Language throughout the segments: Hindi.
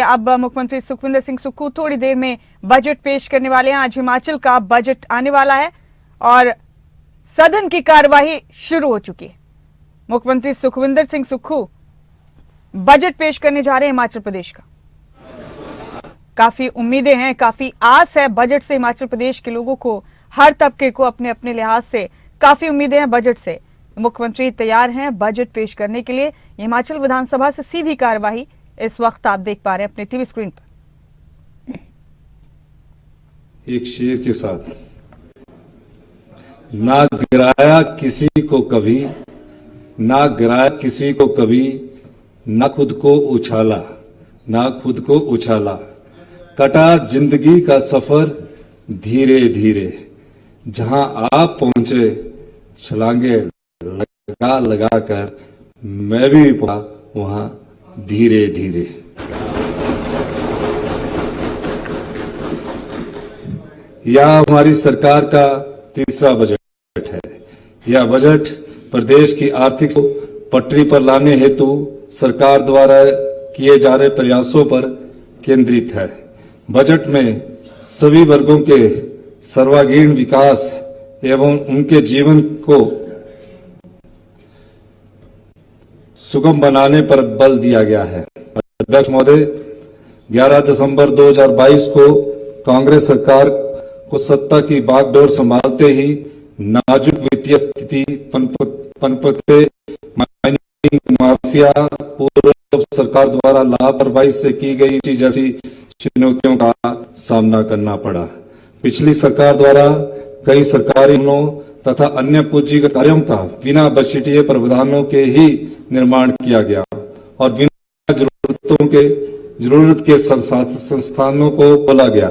अब मुख्यमंत्री सुखविंदर सिंह सुक्खू थोड़ी देर में बजट पेश करने वाले हैं। आज हिमाचल का बजट आने वाला है और सदन की कार्यवाही शुरू हो चुकी है। मुख्यमंत्री सुखविंदर सिंह सुक्खू बजट पेश करने जा रहे हैं हिमाचल प्रदेश का। काफी उम्मीदें हैं, काफी आस है बजट से। हिमाचल प्रदेश के लोगों को, हर तबके को अपने अपने लिहाज से काफी उम्मीदें हैं बजट से। मुख्यमंत्री तैयार हैं बजट पेश करने के लिए। हिमाचल विधानसभा से सीधी कार्यवाही इस वक्त आप देख पा रहे हैं अपने टीवी स्क्रीन पर। एक शेर के साथ, ना गिराया किसी को कभी, ना गिराया किसी को कभी, ना खुद को उछाला, ना खुद को उछाला। कटा जिंदगी का सफर धीरे धीरे, जहां आप पहुंचे छलांगे लगा लगा कर मैं भी पहुंचा वहां धीरे धीरे। यह हमारी सरकार का तीसरा बजट है। यह बजट प्रदेश की आर्थिक पटरी पर लाने हेतु सरकार द्वारा किए जा रहे प्रयासों पर केंद्रित है। बजट में सभी वर्गों के सर्वांगीण विकास एवं उनके जीवन को सुगम बनाने पर बल दिया गया है। अध्यक्ष महोदय, 11 दिसंबर 2022 को कांग्रेस सरकार को सत्ता की बागडोर संभालते ही नाजुक वित्तीय स्थिति पनपते माइनिंग माफिया, पूर्व सरकार द्वारा लापरवाही से की गई जैसी चुनौतियों का सामना करना पड़ा। पिछली सरकार द्वारा कई सरकारी भवनों तथा अन्य पूंजीगत कार्यों का बिना बजटीय प्रावधानों के ही निर्माण किया गया और बिना जरूरत के संस्थानों को खोला गया।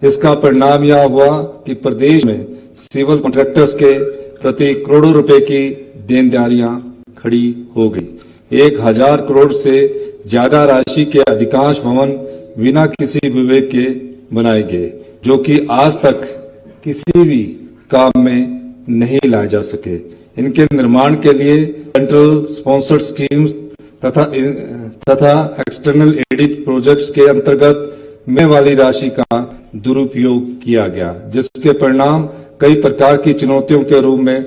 इसका परिणाम यह हुआ कि प्रदेश में सिविल कॉन्ट्रैक्टर्स के प्रति करोड़ों रुपए की देनदारियां खड़ी हो गई। 1000 करोड़ से ज्यादा राशि के अधिकांश भवन बिना किसी विवेक के बनाए गए, जो कि आज तक किसी भी काम में नहीं लाए जा सके। इनके निर्माण के लिए सेंट्रल स्पॉन्सर्ड स्कीम्स तथा एक्सटर्नल एडिड प्रोजेक्ट्स के अंतर्गत मिलने वाली राशि का दुरुपयोग किया गया, जिसके परिणाम कई प्रकार की चुनौतियों के रूप में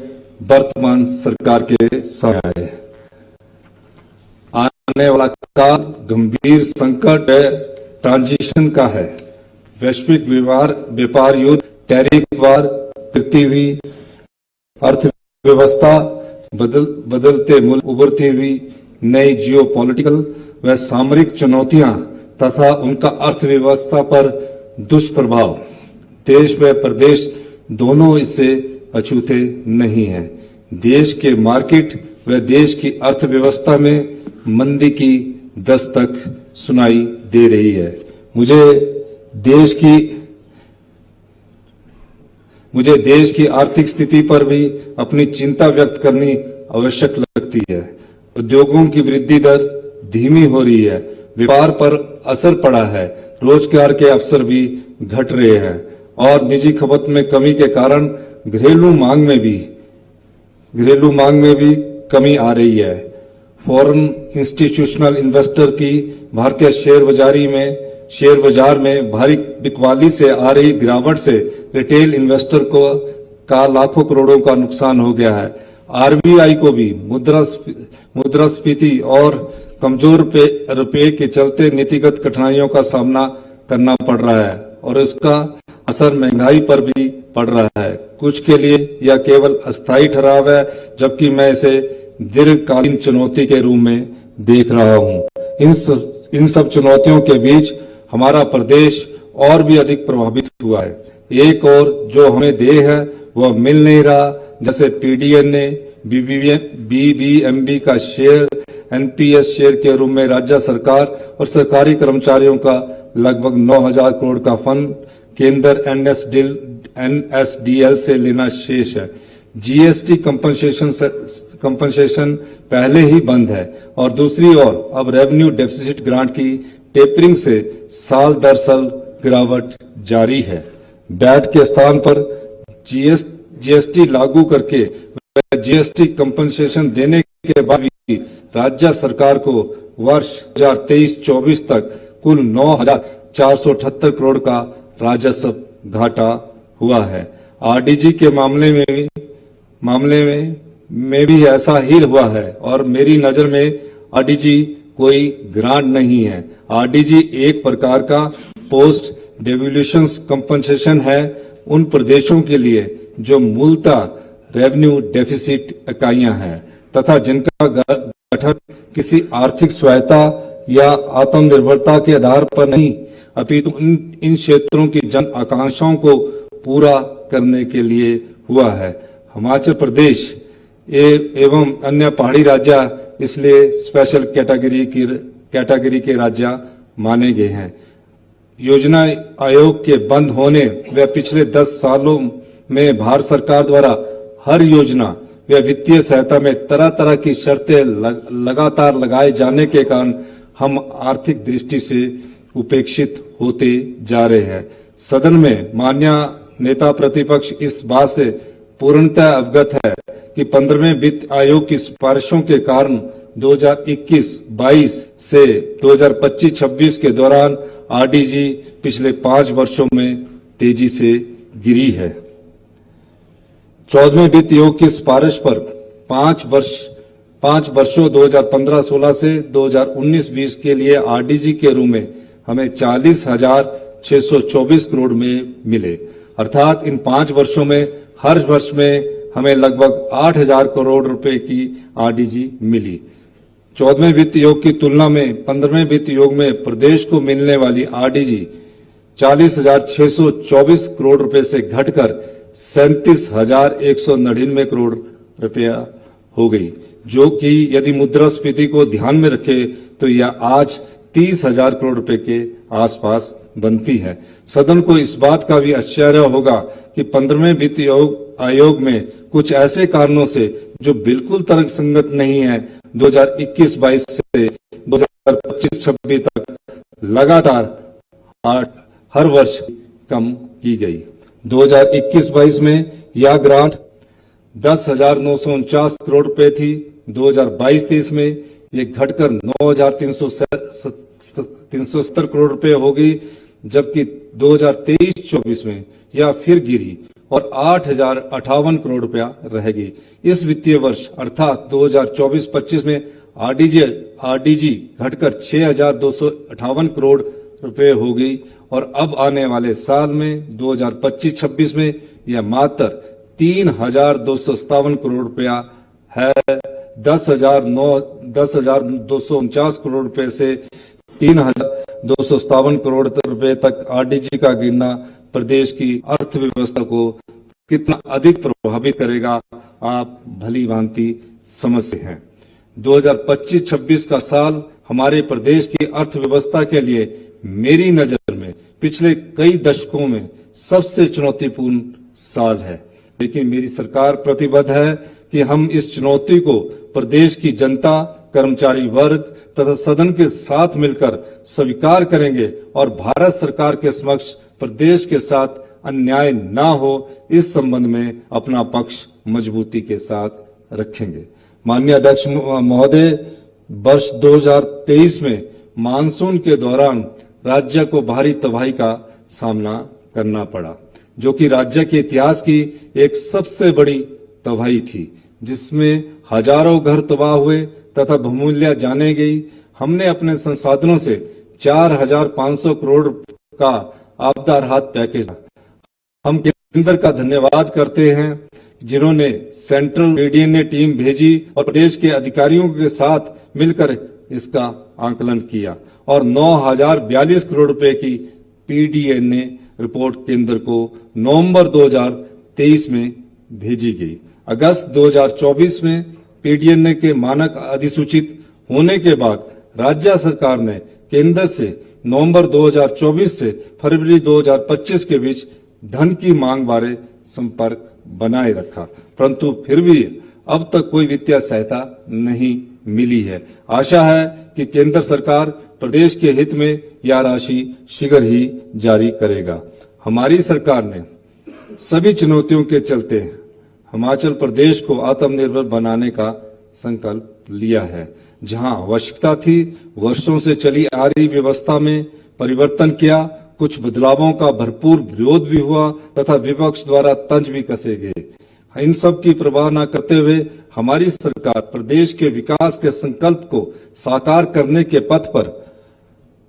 वर्तमान सरकार के सामने आए। आने वाला काल गंभीर संकट ट्रांजिशन का है। वैश्विक व्यापार युद्ध, टैरिफ वार, पृथ्वी अर्थव्यवस्था, बदलते मुल्क, उभरती हुई नई जियोपॉलिटिकल व सामरिक चुनौतियां तथा उनका अर्थव्यवस्था पर दुष्प्रभाव, देश व प्रदेश दोनों इससे अछूते नहीं हैं। देश के मार्केट व देश की अर्थव्यवस्था में मंदी की दस्तक सुनाई दे रही है। मुझे देश की आर्थिक स्थिति पर भी अपनी चिंता व्यक्त करनी आवश्यक लगती है। उद्योगों की वृद्धि दर धीमी हो रही है, व्यापार पर असर पड़ा है, रोजगार के अवसर भी घट रहे हैं और निजी खपत में कमी के कारण घरेलू मांग में भी कमी आ रही है। फॉरेन इंस्टीट्यूशनल इन्वेस्टर की भारतीय शेयर बाजार में भारी बिकवाली से आ रही गिरावट से रिटेल इन्वेस्टर का लाखों करोड़ों का नुकसान हो गया है। आरबीआई को भी मुद्रास्फीति और कमजोर रुपये के चलते नीतिगत कठिनाइयों का सामना करना पड़ रहा है और इसका असर महंगाई पर भी पड़ रहा है। कुछ के लिए यह केवल अस्थायी ठहराव है, जबकि मैं इसे दीर्घकालीन चुनौती के रूप में देख रहा हूं। इन सब चुनौतियों के बीच हमारा प्रदेश और भी अधिक प्रभावित हुआ है। एक और जो हमें देय है वह मिल नहीं रहा, जैसे पीडीएनए, बीबीएमबी का शेयर, एनपीएस शेयर के रूप में राज्य सरकार और सरकारी कर्मचारियों का लगभग 9000 करोड़ का फंड केंद्र एनएसडीएल से लेना शेष है। जीएसटी कंपनसेशन पहले ही बंद है और दूसरी ओर अब रेवेन्यू डेफिसिट ग्रांट की टेपरिंग से साल दर साल गिरावट जारी है। वैट के स्थान पर जीएसटी लागू करके जीएसटी कंपनसेशन देने के बाद भी राज्य सरकार को वर्ष 2023-24 तक कुल 9,478 करोड़ का राजस्व घाटा हुआ है। आरडीजी के मामले में भी ऐसा ही हुआ है और मेरी नजर में आरडीजी कोई ग्रांट नहीं है। आरडीजी एक प्रकार का पोस्ट डेवल्यूशन कंपनसेशन है उन प्रदेशों के लिए जो मूलतः रेवेन्यू डेफिसिट इकाइयां हैं तथा जिनका गठन किसी आर्थिक स्वायत्ता या आत्मनिर्भरता के आधार पर नहीं अपितु इन क्षेत्रों की जन आकांक्षाओं को पूरा करने के लिए हुआ है। हिमाचल प्रदेश एवं अन्य पहाड़ी राज्य इसलिए स्पेशल कैटेगरी के राज्य माने गए हैं। योजना आयोग के बंद होने व पिछले 10 सालों में भारत सरकार द्वारा हर योजना व वित्तीय सहायता में तरह तरह की शर्तें लगातार लगाए जाने के कारण हम आर्थिक दृष्टि से उपेक्षित होते जा रहे हैं। सदन में माननीय नेता प्रतिपक्ष इस बात से पूर्णतः अवगत है कि 15वें वित्त आयोग की सिफारिशों के कारण 2021-22 से 2025-26 के दौरान आरडीजी पिछले 5 वर्षों में तेजी से गिरी है। 14वें वित्त आयोग की सिफारिश पर 5 वर्षों 2015-16 से 2019-20 के लिए आरडीजी के रूप में हमें 40,624 करोड़ में मिले, अर्थात इन 5 वर्षों में हर वर्ष में हमें लगभग 8,000 करोड़ रुपए की आरडीजी मिली। 14वें वित्त आयोग की तुलना में 15वें वित्त आयोग में प्रदेश को मिलने वाली आरडीजी 40,624 करोड़ रुपए से घटकर 37,199 करोड़ रुपया हो गई, जो कि यदि मुद्रास्फीति को ध्यान में रखे तो यह आज 30,000 करोड़ रुपए के आसपास बनती है। सदन को इस बात का भी आश्चर्य होगा कि 15वें वित्त आयोग में कुछ ऐसे कारणों से जो बिल्कुल तर्कसंगत नहीं है 2021-22 से 2025-26 तक लगातार हर वर्ष कम की गई। 2021-22 में यह ग्रांट 10,949 करोड़ रुपए थी। 2022-23 में ये घटकर 9,370 करोड़ रुपए हो गई, जबकि 2023-24 में यह फिर गिरी और 8,058 करोड़ रुपया रहेगी। इस वित्तीय वर्ष अर्थात 2024-25 में आरडीजी घटकर 6,258 करोड़ रुपए हो गई और अब आने वाले साल में 2025-26 में यह मात्र 3,257 करोड़ रुपया है। 10,249 करोड़ रुपए से 3,257 करोड़ रुपए तक आरडीजी का गिरना प्रदेश की अर्थव्यवस्था को कितना अधिक प्रभावित करेगा, आप भली भांति समझते हैं। 2025-26 का साल हमारे प्रदेश की अर्थव्यवस्था के लिए मेरी नजर में पिछले कई दशकों में सबसे चुनौतीपूर्ण साल है, लेकिन मेरी सरकार प्रतिबद्ध है कि हम इस चुनौती को प्रदेश की जनता, कर्मचारी वर्ग तथा सदन के साथ मिलकर स्वीकार करेंगे और भारत सरकार के समक्ष प्रदेश के साथ अन्याय न हो इस संबंध में अपना पक्ष मजबूती के साथ रखेंगे। माननीय अध्यक्ष महोदय, वर्ष 2023 में मानसून के दौरान राज्य को भारी तबाही का सामना करना पड़ा, जो कि राज्य के इतिहास की एक सबसे बड़ी तबाही थी, जिसमें हजारों घर तबाह हुए तथा बहुमूल्य जाने गई। हमने अपने संसाधनों से 4,500 करोड़ का आपदा राहत पैकेज। हम केंद्र का धन्यवाद करते हैं जिन्होंने सेंट्रल मीडियन टीम भेजी और प्रदेश के अधिकारियों के साथ मिलकर इसका आंकलन किया और 9,042 करोड़ रुपए की पीडीएनए रिपोर्ट केंद्र को नवंबर 2023 में भेजी गई। अगस्त 2024 में पीडीएनए के मानक अधिसूचित होने के बाद राज्य सरकार ने केंद्र से नवंबर 2024 से फरवरी 2025 के बीच धन की मांग बारे संपर्क बनाए रखा, परंतु फिर भी अब तक कोई वित्तीय सहायता नहीं मिली है। आशा है कि केंद्र सरकार प्रदेश के हित में यह राशि शीघ्र ही जारी करेगा। हमारी सरकार ने सभी चुनौतियों के चलते हिमाचल प्रदेश को आत्मनिर्भर बनाने का संकल्प लिया है। जहां आवश्यकता थी वर्षों से चली आ रही व्यवस्था में परिवर्तन किया, कुछ बदलावों का भरपूर विरोध भी हुआ तथा विपक्ष द्वारा तंज भी कसे गए। इन सब की परवाह न करते हुए हमारी सरकार प्रदेश के विकास के संकल्प को साकार करने के पथ पर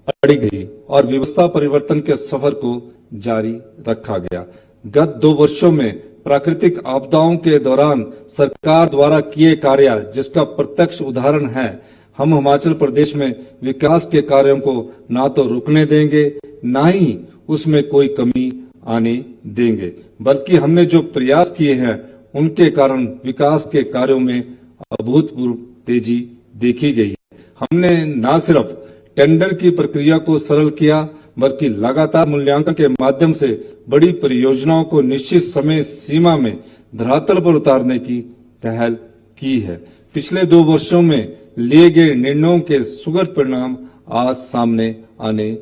अड़ी गई और व्यवस्था परिवर्तन के सफर को जारी रखा गया। गत 2 वर्षों में प्राकृतिक आपदाओं के दौरान सरकार द्वारा किए कार्य जिसका प्रत्यक्ष उदाहरण है, हम हिमाचल प्रदेश में विकास के कार्यों को ना तो रुकने देंगे ना ही उसमें कोई कमी आने देंगे, बल्कि हमने जो प्रयास किए हैं उनके कारण विकास के कार्यों में अभूतपूर्व तेजी देखी गई है। हमने न सिर्फ टेंडर की प्रक्रिया को सरल किया बल्कि लगातार मूल्यांकन के माध्यम से बड़ी परियोजनाओं को निश्चित समय सीमा में धरातल पर उतारने की पहल की है। पिछले 2 वर्षों में लिए गए निर्णयों के सुखद परिणाम आज सामने आने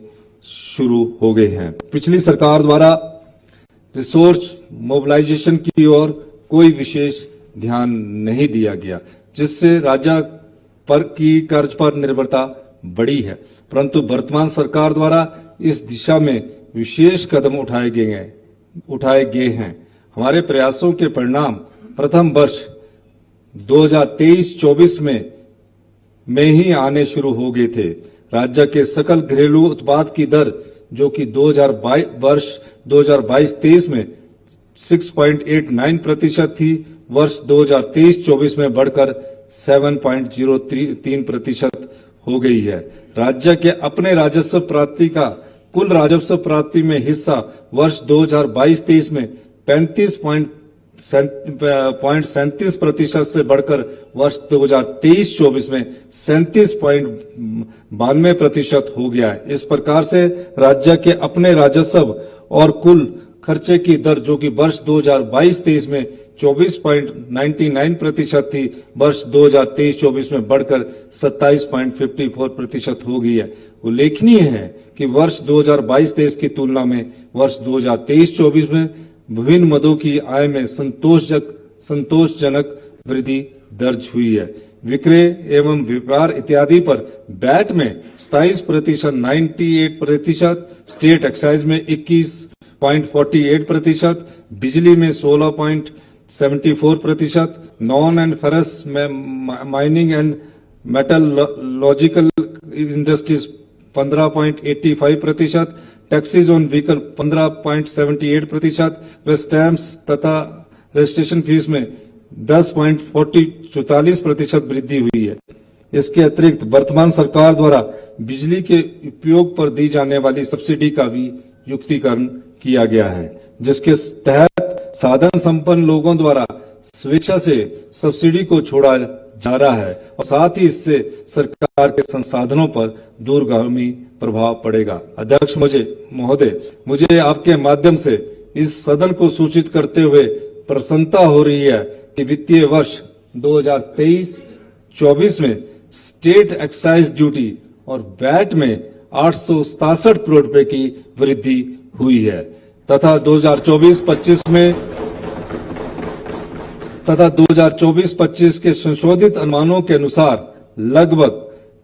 शुरू हो गए हैं। पिछली सरकार द्वारा रिसोर्स मोबिलाइजेशन की ओर कोई विशेष ध्यान नहीं दिया गया, जिससे राज्य पर की कर्ज पर निर्भरता बढ़ी है, परंतु वर्तमान सरकार द्वारा इस दिशा में विशेष कदम उठाए गए हैं। हमारे प्रयासों के परिणाम प्रथम वर्ष 2023-24 में ही आने शुरू हो गए थे। राज्य के सकल घरेलू उत्पाद की दर जो कि 2022-23 में 6.89% थी, वर्ष 2023-24 में बढ़कर 7.03% हो गई है। राज्य के अपने राजस्व प्राप्ति का कुल राजस्व प्राप्ति में हिस्सा वर्ष 2022-23 में 35.37% से बढ़कर वर्ष 2023-24 में 37.92% हो गया है। इस प्रकार से राज्य के अपने राजस्व और कुल खर्चे की दर जो कि वर्ष 2022-23 में 24.99% थी, वर्ष 2023-24 में बढ़कर 27.54% हो गई है। उल्लेखनीय है कि वर्ष 2022-23 की तुलना में वर्ष 2023-24 में विभिन्न मदों की आय में संतोषजनक वृद्धि दर्ज हुई है। विक्रय एवं व्यापार इत्यादि पर वैट में 27%, 98%, स्टेट एक्साइज में 21.48%, बिजली में 16.74%, नॉन एंड फेरस में mining and metallurgical industries 15.85%, taxes on vehicle 15.78% व स्टैम्प्स तथा रजिस्ट्रेशन फीस में 10.44% वृद्धि हुई है। इसके अतिरिक्त वर्तमान सरकार द्वारा बिजली के उपयोग पर दी जाने वाली सब्सिडी का भी युक्तिकरण किया गया है, जिसके तहत साधन संपन्न लोगों द्वारा स्वेच्छा से सब्सिडी को छोड़ा जा रहा है और साथ ही इससे सरकार के संसाधनों पर दूरगामी प्रभाव पड़ेगा। अध्यक्ष महोदय, मुझे आपके माध्यम से इस सदन को सूचित करते हुए प्रसन्नता हो रही है कि वित्तीय वर्ष 2023-24 में स्टेट एक्साइज ड्यूटी और वैट में 867 करोड़ रुपए की वृद्धि हुई है तथा 2024-25 के संशोधित अनुमानों के अनुसार लगभग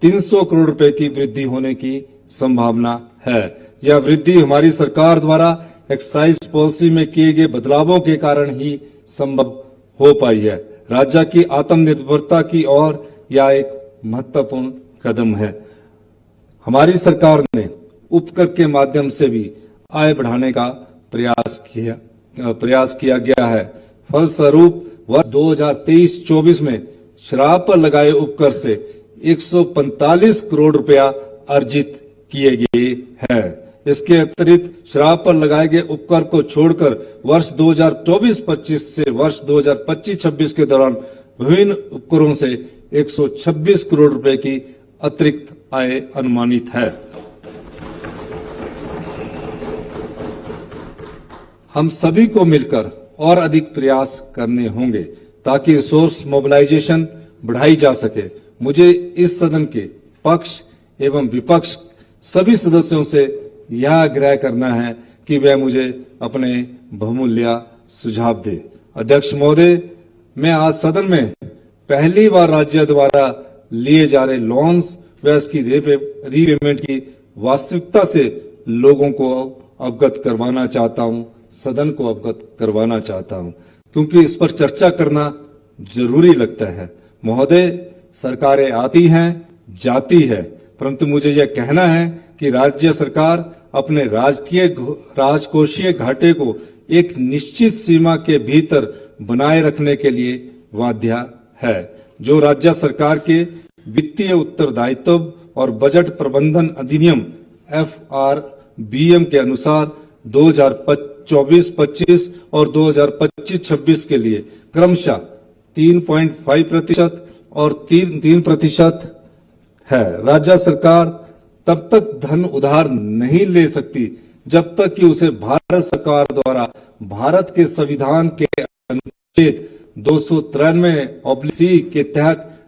300 करोड़ रुपए की वृद्धि होने की संभावना है। यह वृद्धि हमारी सरकार द्वारा एक्साइज पॉलिसी में किए गए बदलावों के कारण ही संभव हो पाई है। राज्य की आत्मनिर्भरता की ओर यह एक महत्वपूर्ण कदम है। हमारी सरकार ने उपकर के माध्यम से भी आय बढ़ाने का प्रयास किया गया है। फलस्वरूप वर्ष 2023-24 में शराब पर लगाए उपकर से 145 करोड़ रुपया अर्जित किए गए हैं। इसके अतिरिक्त शराब पर लगाए गए उपकर को छोड़कर वर्ष 2024-25 से वर्ष 2025-26 के दौरान विभिन्न उपकरों से 126 करोड़ रुपए की अतिरिक्त आय अनुमानित है। हम सभी को मिलकर और अधिक प्रयास करने होंगे ताकि रिसोर्स मोबिलाइजेशन बढ़ाई जा सके। मुझे इस सदन के पक्ष एवं विपक्ष सभी सदस्यों से यह आग्रह करना है कि वे मुझे अपने बहुमूल्य सुझाव दे। अध्यक्ष महोदय, मैं आज सदन में पहली बार राज्य द्वारा लिए जा रहे लोन्स व इसकी रीपेमेंट की वास्तविकता से लोगों को अवगत करवाना चाहता हूं, सदन को अवगत करवाना चाहता हूं, क्योंकि इस पर चर्चा करना जरूरी लगता है। महोदय, सरकारें आती हैं, जाती है, परंतु मुझे यह कहना है कि राज्य सरकार अपने राजकोषीय घाटे को एक निश्चित सीमा के भीतर बनाए रखने के लिए बाध्य है। जो राज्य सरकार के वित्तीय उत्तरदायित्व और बजट प्रबंधन अधिनियम FRBM के अनुसार 2024-25 और 2025-26 के लिए क्रमशः 3.5% और 3% है। राज्य सरकार तब तक धन उधार नहीं ले सकती जब तक कि उसे भारत सरकार द्वारा भारत के संविधान के अनुच्छेद 293(c) के तहत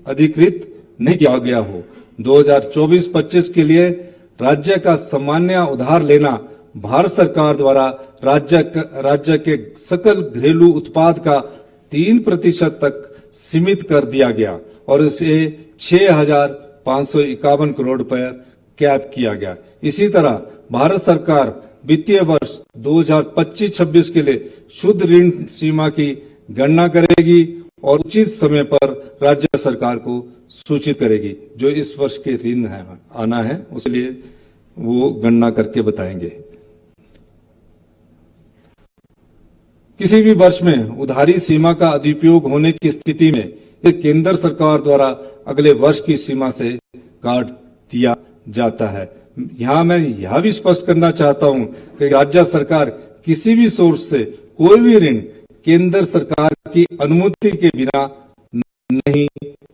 अधिकृत नहीं किया गया हो। 2024-25 के लिए राज्य का सामान्य उधार लेना भारत सरकार द्वारा राज्य के सकल घरेलू उत्पाद का 3% तक सीमित कर दिया गया और इसे 6,551 करोड़ पर कैप किया गया। इसी तरह भारत सरकार वित्तीय वर्ष 2025-26 के लिए शुद्ध ऋण सीमा की गणना करेगी और उचित समय पर राज्य सरकार को सूचित करेगी। जो इस वर्ष के ऋण है आना है उसके लिए वो गणना करके बताएंगे। किसी भी वर्ष में उधारी सीमा का अधिपयोग होने की स्थिति में केंद्र सरकार द्वारा अगले वर्ष की सीमा से काट दिया जाता है। यहां मैं यह भी स्पष्ट करना चाहता हूं कि राज्य सरकार किसी भी सोर्स से कोई भी ऋण केंद्र सरकार की अनुमति के बिना नहीं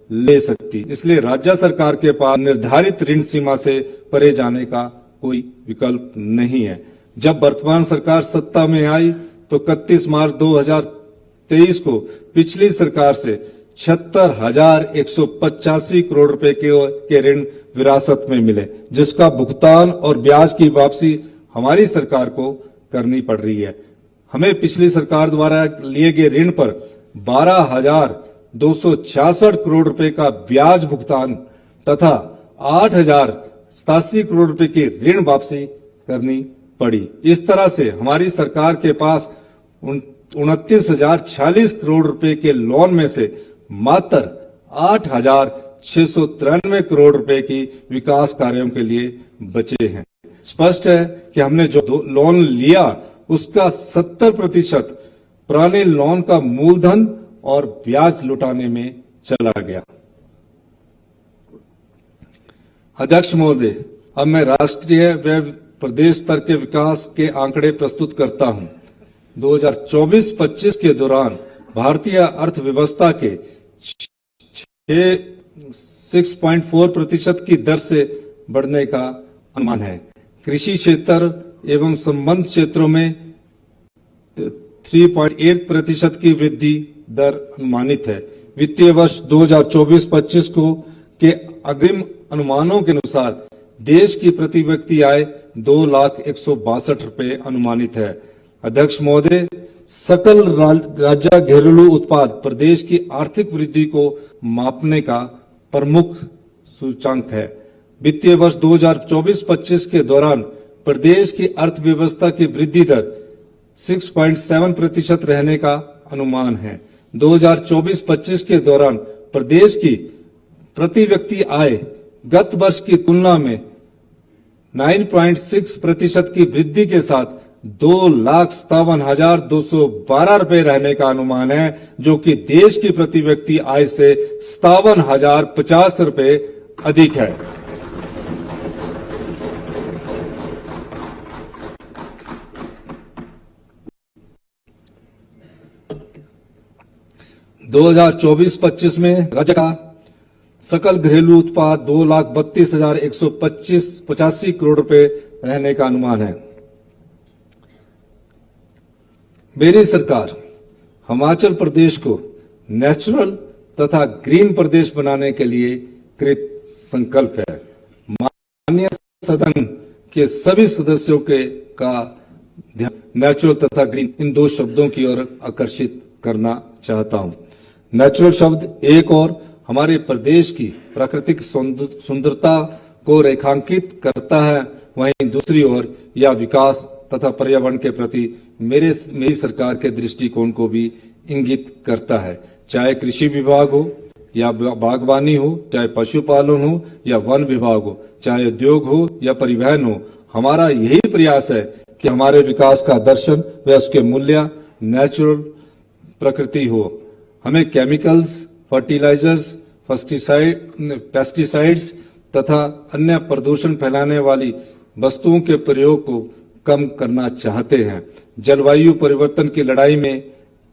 ले सकती। इसलिए राज्य सरकार के पास निर्धारित ऋण सीमा से परे जाने का कोई विकल्प नहीं है। जब वर्तमान सरकार सत्ता में आई तो 31 मार्च 2023 को पिछली सरकार से 76,185 करोड़ रुपए के ऋण विरासत में मिले, जिसका भुगतान और ब्याज की वापसी हमारी सरकार को करनी पड़ रही है। हमें पिछली सरकार द्वारा लिए गए ऋण पर 12,266 करोड़ रुपए का ब्याज भुगतान तथा 8,087 करोड़ रुपए की ऋण वापसी करनी पड़ी। इस तरह से हमारी सरकार के पास 29,046 करोड़ रुपए के लोन में से मात्र 8,693 करोड़ रुपए की विकास कार्यों के लिए बचे हैं। स्पष्ट है कि हमने जो लोन लिया उसका 70% पुराने लोन का मूलधन और ब्याज लुटाने में चला गया। अध्यक्ष महोदय, अब मैं राष्ट्रीय व प्रदेश स्तर के विकास के आंकड़े प्रस्तुत करता हूं। 2024-25 के दौरान भारतीय अर्थव्यवस्था के 6.4% की दर से बढ़ने का अनुमान है। कृषि क्षेत्र एवं संबद्ध क्षेत्रों में 3.8% की वृद्धि दर अनुमानित है। वित्तीय वर्ष 2024-25 को के अग्रिम अनुमानों के अनुसार देश की प्रति व्यक्ति आय 2,162,000 रुपए अनुमानित है। अध्यक्ष महोदय, सकल राज्य घरेलू उत्पाद प्रदेश की आर्थिक वृद्धि को मापने का प्रमुख सूचकांक है। वित्तीय वर्ष 2024-25 के दौरान प्रदेश की अर्थव्यवस्था की वृद्धि दर 6.7% रहने का अनुमान है। 2024-25 के दौरान प्रदेश की प्रति व्यक्ति आय गत वर्ष की तुलना में 9.6% की वृद्धि के साथ 2,57,212 रुपए रहने का अनुमान है, जो कि देश की प्रति व्यक्ति आय से 57,050 रुपए अधिक है। दो 2024-25 में राज्य का सकल घरेलू उत्पाद 2,32,185 करोड़ रुपए रहने का अनुमान है। मेरी सरकार हिमाचल प्रदेश को नेचुरल तथा ग्रीन प्रदेश बनाने के लिए कृत संकल्प है। माननीय सदन के सभी सदस्यों का ध्यान नेचुरल तथा ग्रीन इन दो शब्दों की ओर आकर्षित करना चाहता हूं। नेचुरल शब्द एक और हमारे प्रदेश की प्राकृतिक सुंदरता को रेखांकित करता है, वहीं दूसरी ओर यह विकास तथा पर्यावरण के प्रति मेरी सरकार के दृष्टिकोण को भी इंगित करता है। चाहे कृषि विभाग हो या बागवानी हो, चाहे पशुपालन हो या वन विभाग हो, चाहे उद्योग हो या परिवहन हो, हमारा यही प्रयास है कि हमारे विकास का दर्शन व उसके मूल्य नेचुरल प्रकृति हो। हमें केमिकल्स, फर्टिलाइजर्स, पेस्टिसाइड्स तथा अन्य प्रदूषण फैलाने वाली वस्तुओं के प्रयोग को कम करना चाहते हैं। जलवायु परिवर्तन की लड़ाई में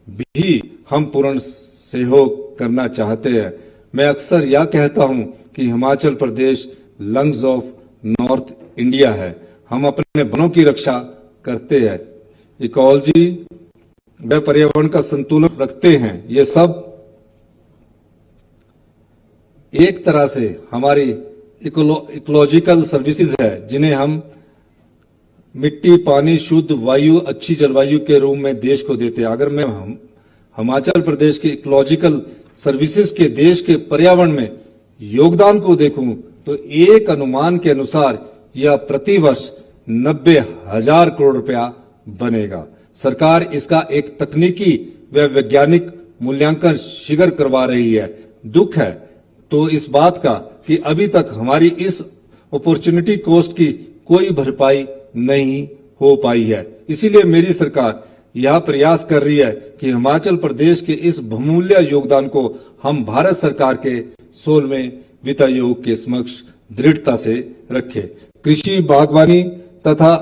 भी हम पूर्ण सहयोग करना चाहते हैं। मैं अक्सर यह कहता हूं कि Himachal Pradesh lungs of north India है। हम अपने वनों की रक्षा करते हैं, इकोलॉजी व पर्यावरण का संतुलन रखते हैं। ये सब एक तरह से हमारी इकोलॉजिकल सर्विसेज है, जिन्हें हम मिट्टी, पानी, शुद्ध वायु, अच्छी जलवायु के रूप में देश को देते हैं। अगर मैं हिमाचल प्रदेश के इकोलॉजिकल सर्विसेज के देश के पर्यावरण में योगदान को देखूं तो एक अनुमान के अनुसार यह प्रतिवर्ष 90,000 करोड़ रुपया बनेगा। सरकार इसका एक तकनीकी व वैज्ञानिक मूल्यांकन शीघ्र करवा रही है। दुख है तो इस बात का कि अभी तक हमारी इस अपॉर्चुनिटी कॉस्ट की कोई भरपाई नहीं हो पाई है। इसीलिए मेरी सरकार यह प्रयास कर रही है कि हिमाचल प्रदेश के इस बहुमूल्य योगदान को हम भारत सरकार के 16वें वित्त आयोग के समक्ष दृढ़ता से रखें। कृषि, बागवानी तथा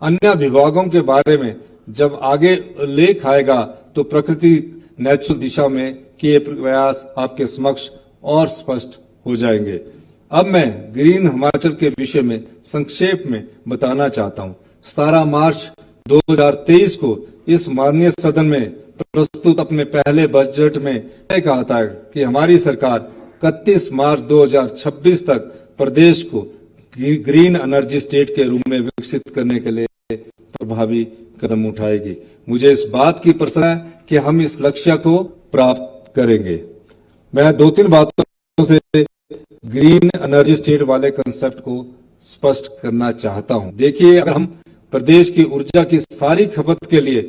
अन्य विभागों के बारे में जब आगे उल्लेख आएगा तो प्रकृति नेचुरल दिशा में किए प्रयास आपके समक्ष और स्पष्ट हो जाएंगे। अब मैं ग्रीन हिमाचल के विषय में संक्षेप में बताना चाहता हूं। 17 मार्च 2023 को इस माननीय सदन में प्रस्तुत अपने पहले बजट में कहा था कि हमारी सरकार 31 मार्च 2026 तक प्रदेश को ग्रीन एनर्जी स्टेट के रूप में विकसित करने के लिए प्रभावी कदम उठाएगी। मुझे इस बात की प्रसन्नता है कि हम इस लक्ष्य को प्राप्त करेंगे। मैं 2-3 बातों से ग्रीन एनर्जी स्टेट वाले कंसेप्ट को स्पष्ट करना चाहता हूं। देखिए, अगर हम प्रदेश की ऊर्जा की सारी खपत के लिए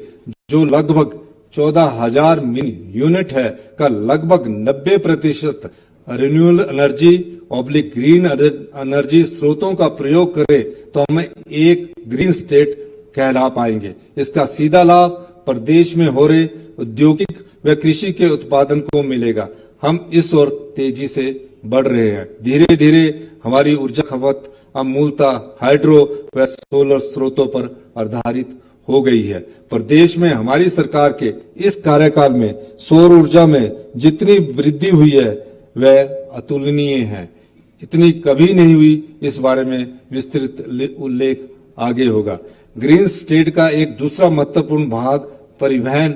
जो लगभग 14,000 मिली यूनिट है का लगभग 90% renewable energy oblique green energy स्रोतों का प्रयोग करें तो हमें एक ग्रीन स्टेट कहला पाएंगे। इसका सीधा लाभ प्रदेश में हो रहे औद्योगिक व कृषि के उत्पादन को मिलेगा। हम इस ओर तेजी से बढ़ रहे हैं। धीरे धीरे हमारी ऊर्जा खपत अब मूलतः हाइड्रो व सोलर स्रोतों पर आधारित हो गई है। प्रदेश में हमारी सरकार के इस कार्यकाल में सौर ऊर्जा में जितनी वृद्धि हुई है वह अतुलनीय है। इतनी कभी नहीं हुई, इस बारे में विस्तृत उल्लेख आगे होगा। ग्रीन स्टेट का एक दूसरा महत्वपूर्ण भाग परिवहन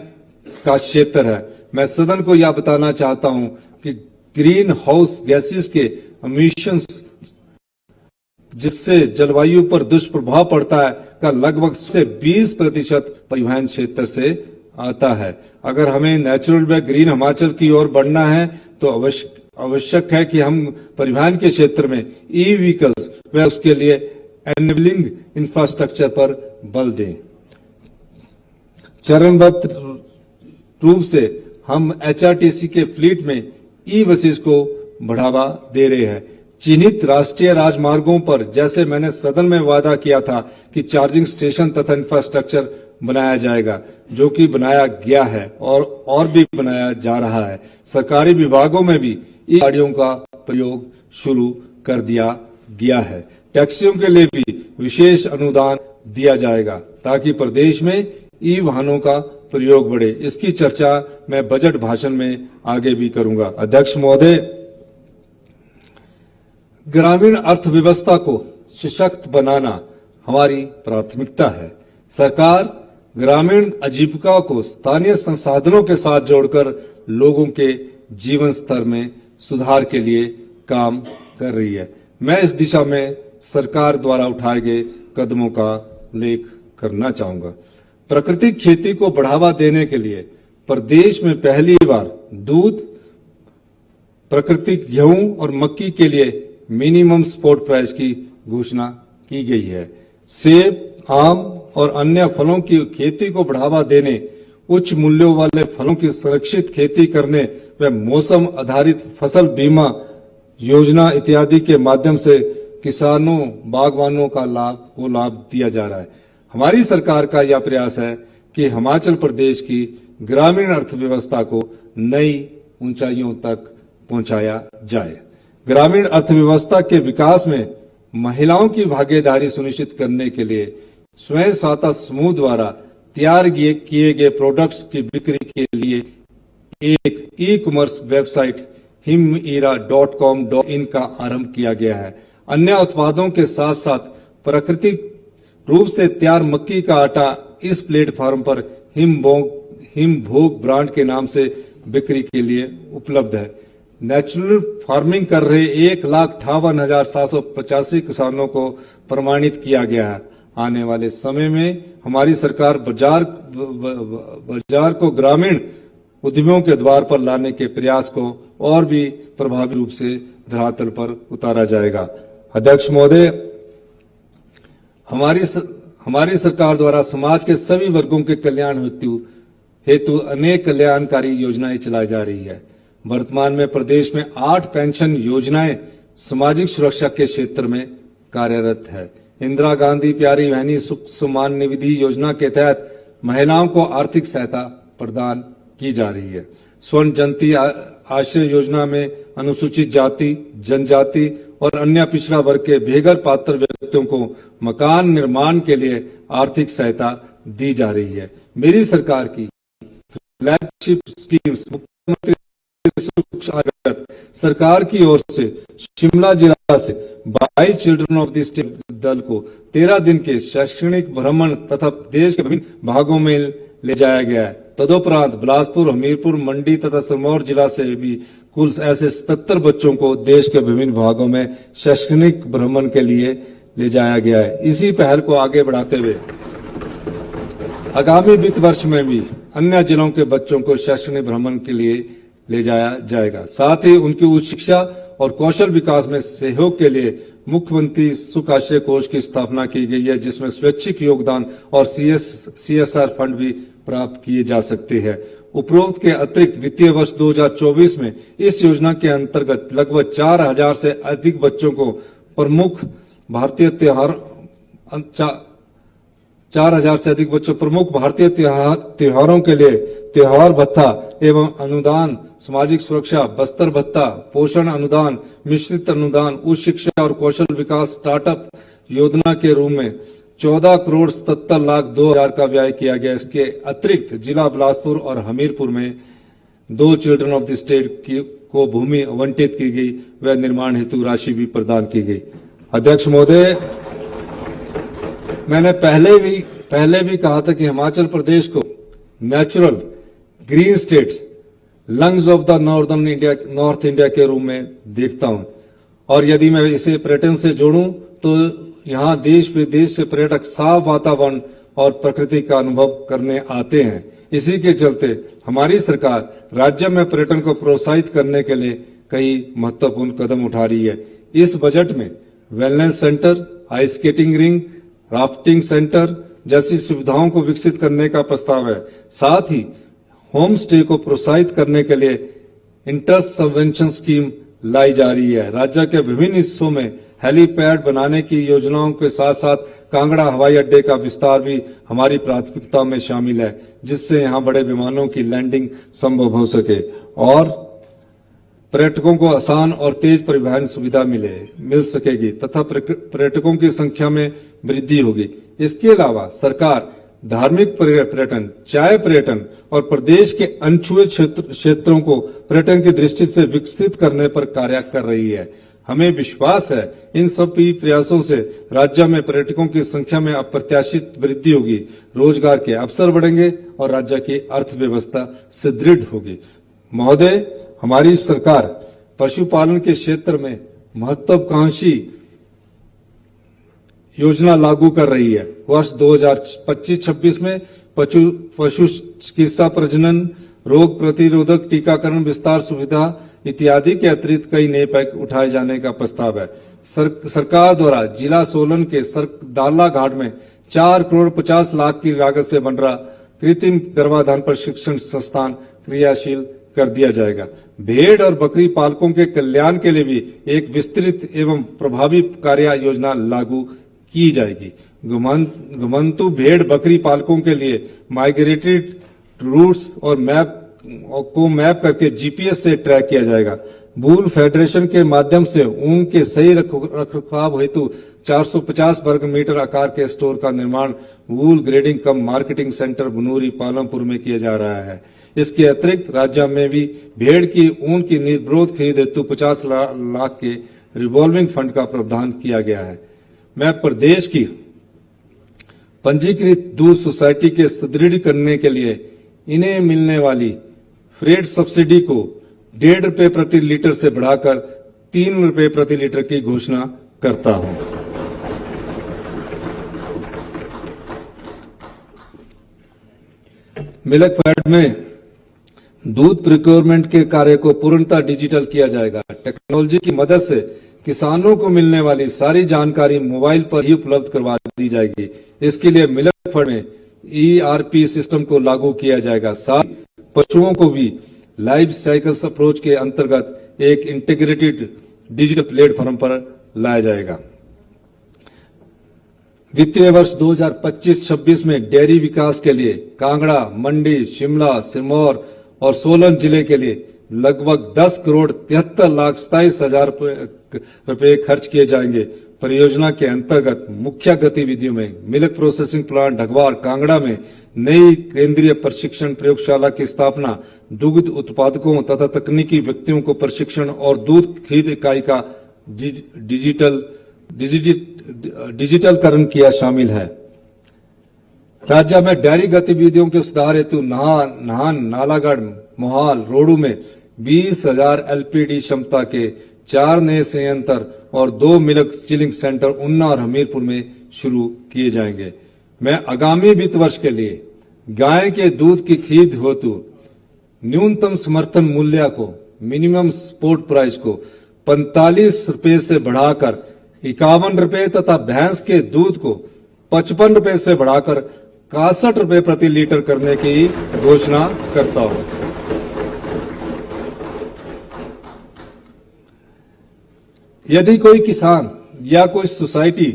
का क्षेत्र है। मैं सदन को यह बताना चाहता हूं कि ग्रीन हाउस गैसेस के एमिशंस जिससे जलवायु पर दुष्प्रभाव पड़ता है का लगभग से 20% परिवहन क्षेत्र से आता है। अगर हमें नेचुरल व ग्रीन हिमाचल की ओर बढ़ना है तो आवश्यक है कि हम परिवहन के क्षेत्र में ई व्हीकल्स व उसके लिए एनेबलिंग इंफ्रास्ट्रक्चर पर बल दें। चरणबद्ध रूप से हम एचआरटीसी के फ्लीट में ई बसेस को बढ़ावा दे रहे हैं। चिन्हित राष्ट्रीय राजमार्गों पर जैसे मैंने सदन में वादा किया था कि चार्जिंग स्टेशन तथा इंफ्रास्ट्रक्चर बनाया जाएगा, जो कि बनाया गया है और भी बनाया जा रहा है। सरकारी विभागों में भी ई गाड़ियों का प्रयोग शुरू कर दिया गया है। टैक्सियों के लिए भी विशेष अनुदान दिया जाएगा ताकि प्रदेश में ई वाहनों का प्रयोग बढ़े। इसकी चर्चा मैं बजट भाषण में आगे भी करूंगा। अध्यक्ष महोदय, ग्रामीण अर्थव्यवस्था को सशक्त बनाना हमारी प्राथमिकता है। सरकार ग्रामीण आजीविका को स्थानीय संसाधनों के साथ जोड़कर लोगों के जीवन स्तर में सुधार के लिए काम कर रही है। मैं इस दिशा में सरकार द्वारा उठाए गए कदमों का उल्लेख करना चाहूंगा। प्राकृतिक खेती को बढ़ावा देने के लिए प्रदेश में पहली बार दूध प्राकृतिक गेहूं और मक्की के लिए मिनिमम सपोर्ट प्राइस की घोषणा की गई है। सेब, आम और अन्य फलों की खेती को बढ़ावा देने, उच्च मूल्यों वाले फलों की सुरक्षित खेती करने व मौसम आधारित फसल बीमा योजना इत्यादि के माध्यम से किसानों, बागवानों का लाभ दिया जा रहा है। हमारी सरकार का यह प्रयास है कि हिमाचल प्रदेश की ग्रामीण अर्थव्यवस्था को नई ऊंचाइयों तक पहुंचाया जाए। ग्रामीण अर्थव्यवस्था के विकास में महिलाओं की भागीदारी सुनिश्चित करने के लिए स्वयं सहायता समूह द्वारा तैयार किए गए प्रोडक्ट्स की बिक्री के लिए एक ई कॉमर्स वेबसाइट himera.com.in का आरंभ किया गया है। अन्य उत्पादों के साथ साथ प्राकृतिक रूप से तैयार मक्की का आटा इस प्लेटफॉर्म पर हिमभोग ब्रांड के नाम से बिक्री के लिए उपलब्ध है। नेचुरल फार्मिंग कर रहे 1,58,785 किसानों को प्रमाणित किया गया है। आने वाले समय में हमारी सरकार बाजार को ग्रामीण उद्यमियों के द्वार पर लाने के प्रयास को और भी प्रभावी रूप से धरातल पर उतारा जाएगा। अध्यक्ष महोदय, हमारी सरकार द्वारा समाज के सभी वर्गों के कल्याण हेतु अनेक कल्याणकारी योजनाएं चलाई जा रही है। वर्तमान में प्रदेश में 8 पेंशन योजनाएं सामाजिक सुरक्षा के क्षेत्र में कार्यरत है। इंदिरा गांधी प्यारी बहनी सुख सम्मान निधि योजना के तहत महिलाओं को आर्थिक सहायता प्रदान की जा रही है। स्वर्ण जयंती आश्रय योजना में अनुसूचित जाति, जनजाति और अन्य पिछड़ा वर्ग के बेघर पात्र व्यक्तियों को मकान निर्माण के लिए आर्थिक सहायता दी जा रही है। मेरी सरकार की फ्लैगशिप स्कीम्स मुख्यमंत्री सरकार की ओर से शिमला जिला से 22 चिल्ड्रन ऑफ द स्टेट दल को 13 दिन के शैक्षणिक भ्रमण तथा देश के विभिन्न भागों में ले जाया गया है। तदोपरांत बिलासपुर, हमीरपुर, मंडी तथा सिरमौर जिला से भी कुल ऐसे 77 बच्चों को देश के विभिन्न भागों में शैक्षणिक भ्रमण के लिए ले जाया गया है। इसी पहल को आगे बढ़ाते हुए आगामी वित्त वर्ष में भी अन्य जिलों के बच्चों को शैक्षणिक भ्रमण के लिए ले जाया जाएगा। साथ ही उनकी उच्च शिक्षा और कौशल विकास में सहयोग के लिए मुख्यमंत्री सुखाश्रय कोष की स्थापना की गई है, जिसमें स्वैच्छिक योगदान और CSR फंड भी प्राप्त किए जा सकते हैं। उपरोक्त के अतिरिक्त वित्तीय वर्ष 2024 में इस योजना के अंतर्गत लगभग 4,000 से अधिक बच्चों को प्रमुख भारतीय त्योहारों के लिए त्योहार भत्ता एवं अनुदान, सामाजिक सुरक्षा, बस्तर भत्ता, पोषण अनुदान, मिश्रित अनुदान, उच्च शिक्षा और कौशल विकास स्टार्टअप योजना के रूप में 14,77,02,000 का व्यय किया गया। इसके अतिरिक्त जिला बिलासपुर और हमीरपुर में 2 चिल्ड्रन ऑफ द स्टेट को भूमि आवंटित की गई व निर्माण हेतु राशि भी प्रदान की गई। अध्यक्ष महोदय, मैंने पहले भी कहा था कि हिमाचल प्रदेश को natural green states, lungs of the north India के रूप में देखता हूं, और यदि मैं इसे पर्यटन से जोड़ूं तो यहाँ देश विदेश से पर्यटक साफ वातावरण और प्रकृति का अनुभव करने आते हैं। इसी के चलते हमारी सरकार राज्य में पर्यटन को प्रोत्साहित करने के लिए कई महत्वपूर्ण कदम उठा रही है। इस बजट में wellness centre, ice skating ring, rafting centre जैसी सुविधाओं को विकसित करने का प्रस्ताव है। साथ ही होम स्टे को प्रोत्साहित करने के लिए इंटरेस्ट सबवेंशन स्कीम लाई जा रही है। राज्य के विभिन्न हिस्सों में हेलीपैड बनाने की योजनाओं के साथ साथ कांगड़ा हवाई अड्डे का विस्तार भी हमारी प्राथमिकता में शामिल है, जिससे यहां बड़े विमानों की लैंडिंग संभव हो सके और पर्यटकों को आसान और तेज परिवहन सुविधा मिल सकेगी तथा पर्यटकों की संख्या में वृद्धि होगी। इसके अलावा सरकार धार्मिक पर्यटन, चाय पर्यटन और प्रदेश के अनछुए क्षेत्रों को पर्यटन की दृष्टि से विकसित करने पर कार्य कर रही है। हमें विश्वास है इन सभी प्रयासों से राज्य में पर्यटकों की संख्या में अप्रत्याशित वृद्धि होगी, रोजगार के अवसर बढ़ेंगे और राज्य की अर्थव्यवस्था सुदृढ़ होगी। महोदय, हमारी सरकार पशुपालन के क्षेत्र में महत्वाकांक्षी योजना लागू कर रही है। वर्ष 2025-26 में पशु चिकित्सा, प्रजनन, रोग प्रतिरोधक टीकाकरण विस्तार सुविधा इत्यादि के अतिरिक्त कई नए पैक उठाए जाने का प्रस्ताव है। सरकार द्वारा जिला सोलन के दाला घाट में 4 करोड़ 50 लाख की लागत से बन रहा कृत्रिम गर्भाधान प्रशिक्षण संस्थान क्रियाशील कर दिया जाएगा। भेड़ और बकरी पालकों के कल्याण के लिए भी एक विस्तृत एवं प्रभावी कार्य योजना लागू की जाएगी। घुमंतु भेड़ बकरी पालकों के लिए माइग्रेटेड रूट्स और मैप करके जीपीएस से ट्रैक किया जाएगा। वूल फेडरेशन के माध्यम से ऊन के सही रखरखाव हेतु 450 वर्ग मीटर आकार के स्टोर का निर्माण वूल ग्रेडिंग कम मार्केटिंग सेंटर बनूरी पालमपुर में किया जा रहा है। इसके अतिरिक्त राज्य में भी भेड़ की ऊन की निर्विरोध खरीद हेतु 50 लाख के रिवॉल्विंग फंड का प्रावधान किया गया है। मैं प्रदेश की पंजीकृत दूध सोसाइटी के सुदृढ़ करने के लिए इन्हें मिलने वाली फ्रेट सब्सिडी को 1.5 रुपए प्रति लीटर से बढ़ाकर 3 रुपए प्रति लीटर की घोषणा करता हूं। मिल्कफेड में दूध प्रोक्योरमेंट के कार्य को पूर्णतः डिजिटल किया जाएगा। टेक्नोलॉजी की मदद से किसानों को मिलने वाली सारी जानकारी मोबाइल पर ही उपलब्ध करवा दी जाएगी। इसके लिए मिल्कफेड में ERP सिस्टम को लागू किया जाएगा। साथ पशुओं को भी लाइफ साइकिल्स अप्रोच के अंतर्गत एक इंटीग्रेटेड डिजिटल प्लेटफॉर्म पर लाया जाएगा। वित्तीय वर्ष 2025-26 में डेयरी विकास के लिए कांगड़ा, मंडी, शिमला, सिरमौर और सोलन जिले के लिए लगभग 10 करोड़ 73 लाख 27 हजार रुपए खर्च किए जाएंगे। परियोजना के अंतर्गत मुख्य गतिविधियों में मिल्क प्रोसेसिंग प्लांट ढगवार कांगड़ा में नई केंद्रीय प्रशिक्षण प्रयोगशाला की स्थापना, दुग्ध उत्पादकों तथा तकनीकी व्यक्तियों को प्रशिक्षण और दूध खरीद इकाई का डिजिटलकरण किया शामिल है। राज्य में डेयरी गतिविधियों के सुधार हेतु नाहन, नालागढ़, मोहाल, रोडू में 20,000 LPD क्षमता के 4 नए संयंत्र और 2 मिल्क चिलिंग सेंटर उन्ना और हमीरपुर में शुरू किए जाएंगे। मैं आगामी वित्त वर्ष के लिए गाय के दूध की खरीद हेतु न्यूनतम समर्थन मूल्य को मिनिमम सपोर्ट प्राइस को 45 रुपए से बढ़ाकर 51 रुपए तथा भैंस के दूध को 55 रुपए से बढ़ाकर 61 रुपए प्रति लीटर करने की घोषणा करता हूं। यदि कोई किसान या कोई सोसाइटी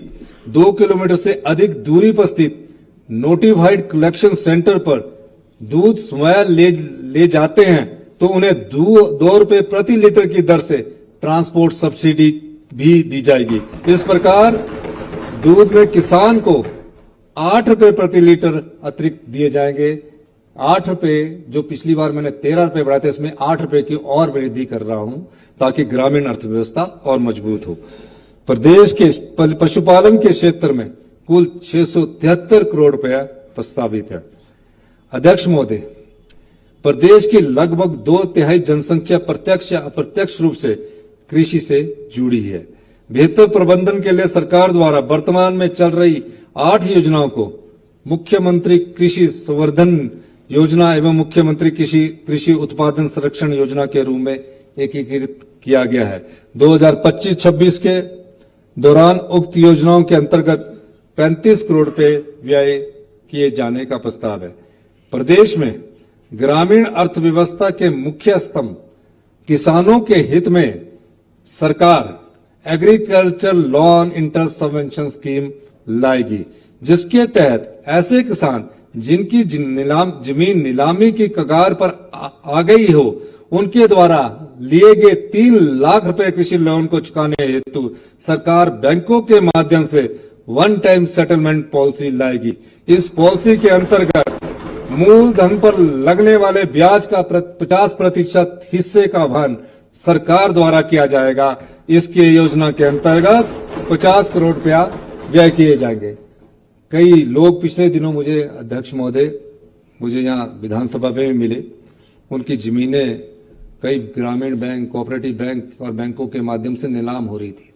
2 किलोमीटर से अधिक दूरी पर स्थित नोटिफाइड कलेक्शन सेंटर पर दूध स्वयं ले जाते हैं तो उन्हें 2 रुपए प्रति लीटर की दर से ट्रांसपोर्ट सब्सिडी भी दी जाएगी। इस प्रकार दूध में किसान को 8 रुपए प्रति लीटर अतिरिक्त दिए जाएंगे। 8 रुपए जो पिछली बार मैंने 13 रुपए बढ़ाए थे, इसमें 8 रुपए की और वृद्धि कर रहा हूं ताकि ग्रामीण अर्थव्यवस्था और मजबूत हो। प्रदेश के पशुपालन के क्षेत्र में कुल 673 करोड़ रुपया प्रस्तावित है। अध्यक्ष महोदय, प्रदेश की लगभग 2/3 जनसंख्या प्रत्यक्ष या अप्रत्यक्ष रूप से कृषि से जुड़ी है। बेहतर प्रबंधन के लिए सरकार द्वारा वर्तमान में चल रही 8 योजनाओं को मुख्यमंत्री कृषि संवर्धन योजना एवं मुख्यमंत्री कृषि उत्पादन संरक्षण योजना के रूप में एकीकृत किया गया है। 2025-26 के दौरान उक्त योजनाओं के अंतर्गत 35 करोड़ रुपए व्यय किए जाने का प्रस्ताव है। प्रदेश में ग्रामीण अर्थव्यवस्था के मुख्य स्तंभ किसानों के हित में सरकार agriculture loan interest subvention scheme लाएगी, जिसके तहत ऐसे किसान जिनकी जमीन नीलामी की कगार पर आ गई हो, उनके द्वारा लिए गए 3 लाख रुपए कृषि लोन को चुकाने हेतु सरकार बैंकों के माध्यम से वन टाइम सेटलमेंट पॉलिसी लाएगी। इस पॉलिसी के अंतर्गत मूलधन पर लगने वाले ब्याज का 50% हिस्से का वहन सरकार द्वारा किया जाएगा। इसके योजना के अंतर्गत 50 करोड़ रुपया व्यय किए जाएंगे। कई लोग पिछले दिनों मुझे अध्यक्ष महोदय यहाँ विधानसभा में मिले। उनकी जमीनें कई ग्रामीण बैंक, कोऑपरेटिव बैंक और बैंकों के माध्यम से नीलाम हो रही थी।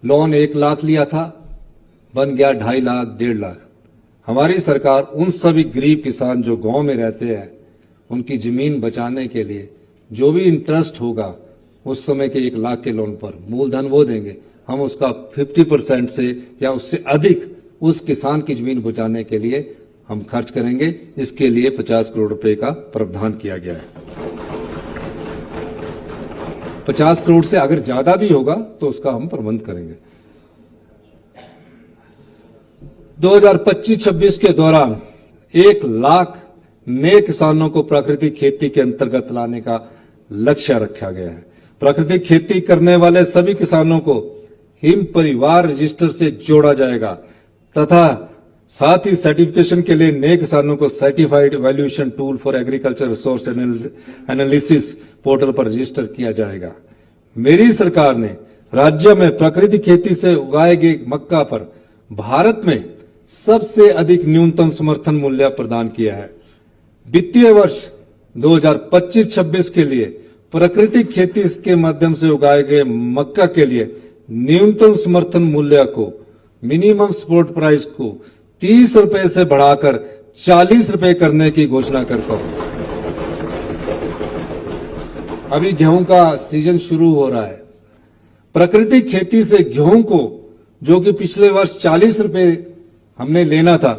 लोन 1 लाख लिया था, बन गया 2.5 लाख, 1.5 लाख। हमारी सरकार उन सभी गरीब किसान जो गांव में रहते हैं, उनकी जमीन बचाने के लिए जो भी इंटरेस्ट होगा उस समय के 1 लाख के लोन पर मूलधन वो देंगे, हम उसका 50% से या उससे अधिक उस किसान की जमीन बचाने के लिए हम खर्च करेंगे। इसके लिए 50 करोड़ रुपए का प्रावधान किया गया है। 50 करोड़ से अगर ज्यादा भी होगा तो उसका हम प्रबंध करेंगे। 2025-26 के दौरान 1 लाख नए किसानों को प्राकृतिक खेती के अंतर्गत लाने का लक्ष्य रखा गया है। प्राकृतिक खेती करने वाले सभी किसानों को हिम परिवार रजिस्टर से जोड़ा जाएगा तथा साथ ही सर्टिफिकेशन के लिए नए किसानों को certified valuation tool for agriculture resource analysis portal पर रजिस्टर किया जाएगा। मेरी सरकार ने राज्य में प्राकृतिक खेती से उगाए गए मक्का पर भारत में सबसे अधिक न्यूनतम समर्थन मूल्य प्रदान किया है। वित्तीय वर्ष 2025-26 के लिए प्राकृतिक खेती के माध्यम से उगाए गए मक्का के लिए न्यूनतम समर्थन मूल्य को, मिनिमम सपोर्ट प्राइस को 30 रुपए से बढ़ाकर 40 रुपए करने की घोषणा करता हूं। अभी गेहूं का सीजन शुरू हो रहा है। प्राकृतिक खेती से गेहूं को, जो कि पिछले वर्ष 40 रुपए हमने लेना था,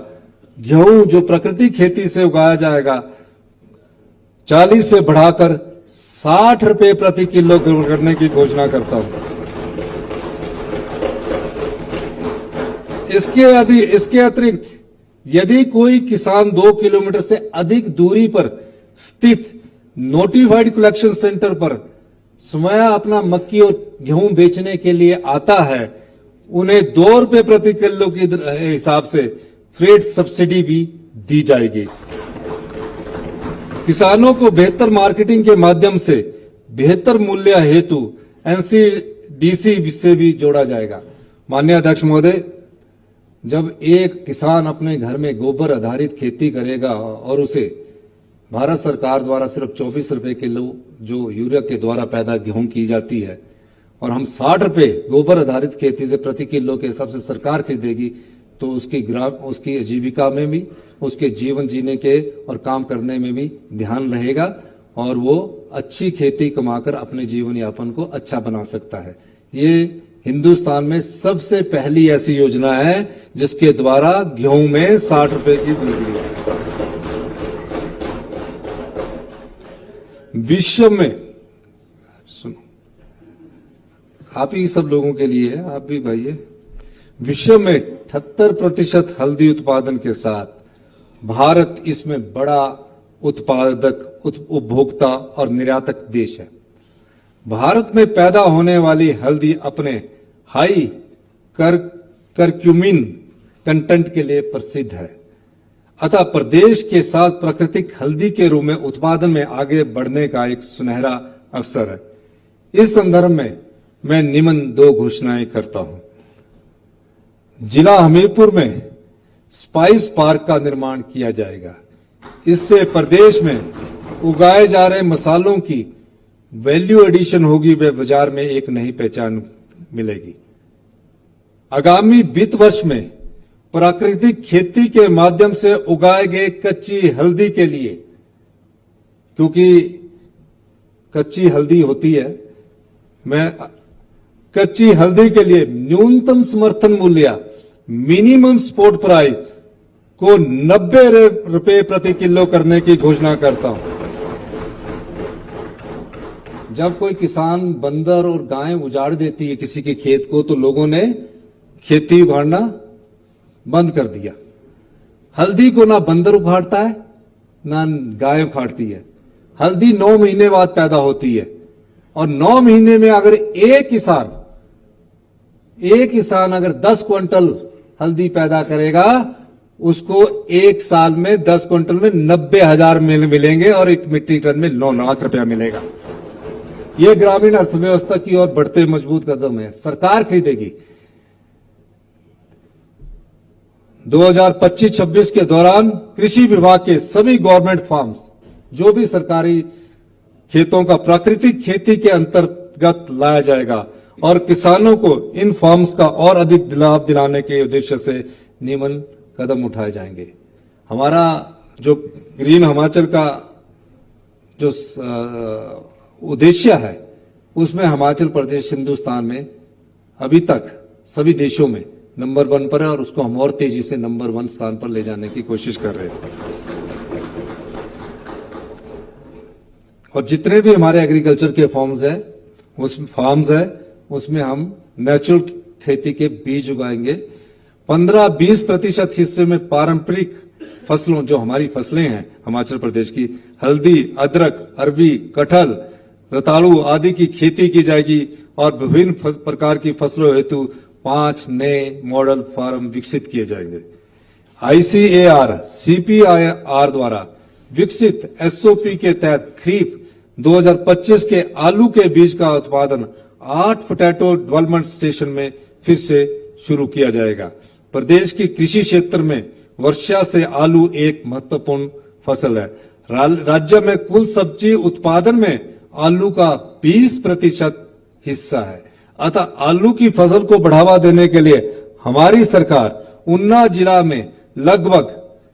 गेहूं जो प्राकृतिक खेती से उगाया जाएगा 40 से बढ़ाकर 60 रुपए प्रति किलो करने की घोषणा करता हूं। इसके अतिरिक्त यदि कोई किसान 2 किलोमीटर से अधिक दूरी पर स्थित नोटिफाइड कलेक्शन सेंटर पर स्वयं अपना मक्की और गेहूं बेचने के लिए आता है, उन्हें 2 रुपए प्रति किलो के हिसाब से फ्रेट सब्सिडी भी दी जाएगी। किसानों को बेहतर मार्केटिंग के माध्यम से बेहतर मूल्य हेतु एनसीडीसी से भी जोड़ा जाएगा। माननीय अध्यक्ष महोदय, जब एक किसान अपने घर में गोबर आधारित खेती करेगा और उसे भारत सरकार द्वारा सिर्फ 24 रुपए किलो जो यूरिया के द्वारा पैदा गेहूं की जाती है और हम 60 रुपए गोबर आधारित खेती से प्रति किलो के हिसाब से सरकार खरीदेगी, तो उसकी आजीविका में भी, उसके जीवन जीने के और काम करने में भी ध्यान रहेगा और वो अच्छी खेती कमाकर अपने जीवन यापन को अच्छा बना सकता है। ये हिंदुस्तान में सबसे पहली ऐसी योजना है जिसके द्वारा गेहूं में 60 रुपए की वृद्धि है। विश्व में, सुनो, आप ही सब लोगों के लिए है, आप भी भाई है, विश्व में 78% हल्दी उत्पादन के साथ भारत इसमें बड़ा उत्पादक, उपभोक्ता और निर्यातक देश है। भारत में पैदा होने वाली हल्दी अपने हाई करक्यूमिन कंटेंट के लिए प्रसिद्ध है, अतः प्रदेश के साथ प्राकृतिक हल्दी के रूप में उत्पादन में आगे बढ़ने का एक सुनहरा अवसर है। इस संदर्भ में मैं निम्न 2 घोषणाएं करता हूं। जिला हमीरपुर में स्पाइस पार्क का निर्माण किया जाएगा। इससे प्रदेश में उगाए जा रहे मसालों की वैल्यू एडिशन होगी, वे बाजार में एक नई पहचान मिलेगी। आगामी वित्त वर्ष में प्राकृतिक खेती के माध्यम से उगाए गए कच्ची हल्दी के लिए, क्योंकि कच्ची हल्दी होती है, मैं कच्ची हल्दी के लिए न्यूनतम समर्थन मूल्य, मिनिमम सपोर्ट प्राइस को 90 रुपए प्रति किलो करने की घोषणा करता हूं। जब कोई किसान बंदर और गाय उजाड़ देती है किसी के खेत को, तो लोगों ने खेती उगाड़ना बंद कर दिया। हल्दी को ना बंदर उखाड़ता है ना गाय उखाड़ती है। हल्दी 9 महीने बाद पैदा होती है और 9 महीने में अगर एक किसान अगर 10 क्विंटल हल्दी पैदा करेगा, उसको 1 साल में 10 क्विंटल में 90,000 मिलेंगे और 1 मीट्रिक टन में 9 लाख रुपया मिलेगा। यह ग्रामीण अर्थव्यवस्था की ओर बढ़ते मजबूत कदम है। सरकार खरीदेगी। 2025-26 के दौरान कृषि विभाग के सभी गवर्नमेंट फार्म्स, जो भी सरकारी खेतों का प्राकृतिक खेती के अंतर्गत लाया जाएगा और किसानों को इन फार्म्स का और अधिक लाभ दिलाने के उद्देश्य से निम्न कदम उठाए जाएंगे। हमारा जो ग्रीन हिमाचल का जो उद्देश्य है, उसमें हिमाचल प्रदेश हिंदुस्तान में अभी तक सभी देशों में नंबर 1 पर है और उसको हम और तेजी से नंबर 1 स्थान पर ले जाने की कोशिश कर रहे हैं। और जितने भी हमारे एग्रीकल्चर के फार्म्स है उसमें हम नेचुरल खेती के बीज उगाएंगे। 15-20% हिस्से में पारंपरिक फसलों, जो हमारी फसलें हैं हिमाचल प्रदेश की, हल्दी, अदरक, अरबी, कटहल, रतालू आदि की खेती की जाएगी और विभिन्न प्रकार की फसलों हेतु 5 नए मॉडल फार्म विकसित किए जाएंगे। ICAR, CPIR द्वारा विकसित SOP के तहत खरीफ 2025 के आलू के बीज का उत्पादन 8 पोटैटो डेवलपमेंट स्टेशन में फिर से शुरू किया जाएगा। प्रदेश की कृषि क्षेत्र में वर्षा से आलू एक महत्वपूर्ण फसल है। राज्य में कुल सब्जी उत्पादन में आलू का 20% हिस्सा है। अतः आलू की फसल को बढ़ावा देने के लिए हमारी सरकार ऊना जिला में लगभग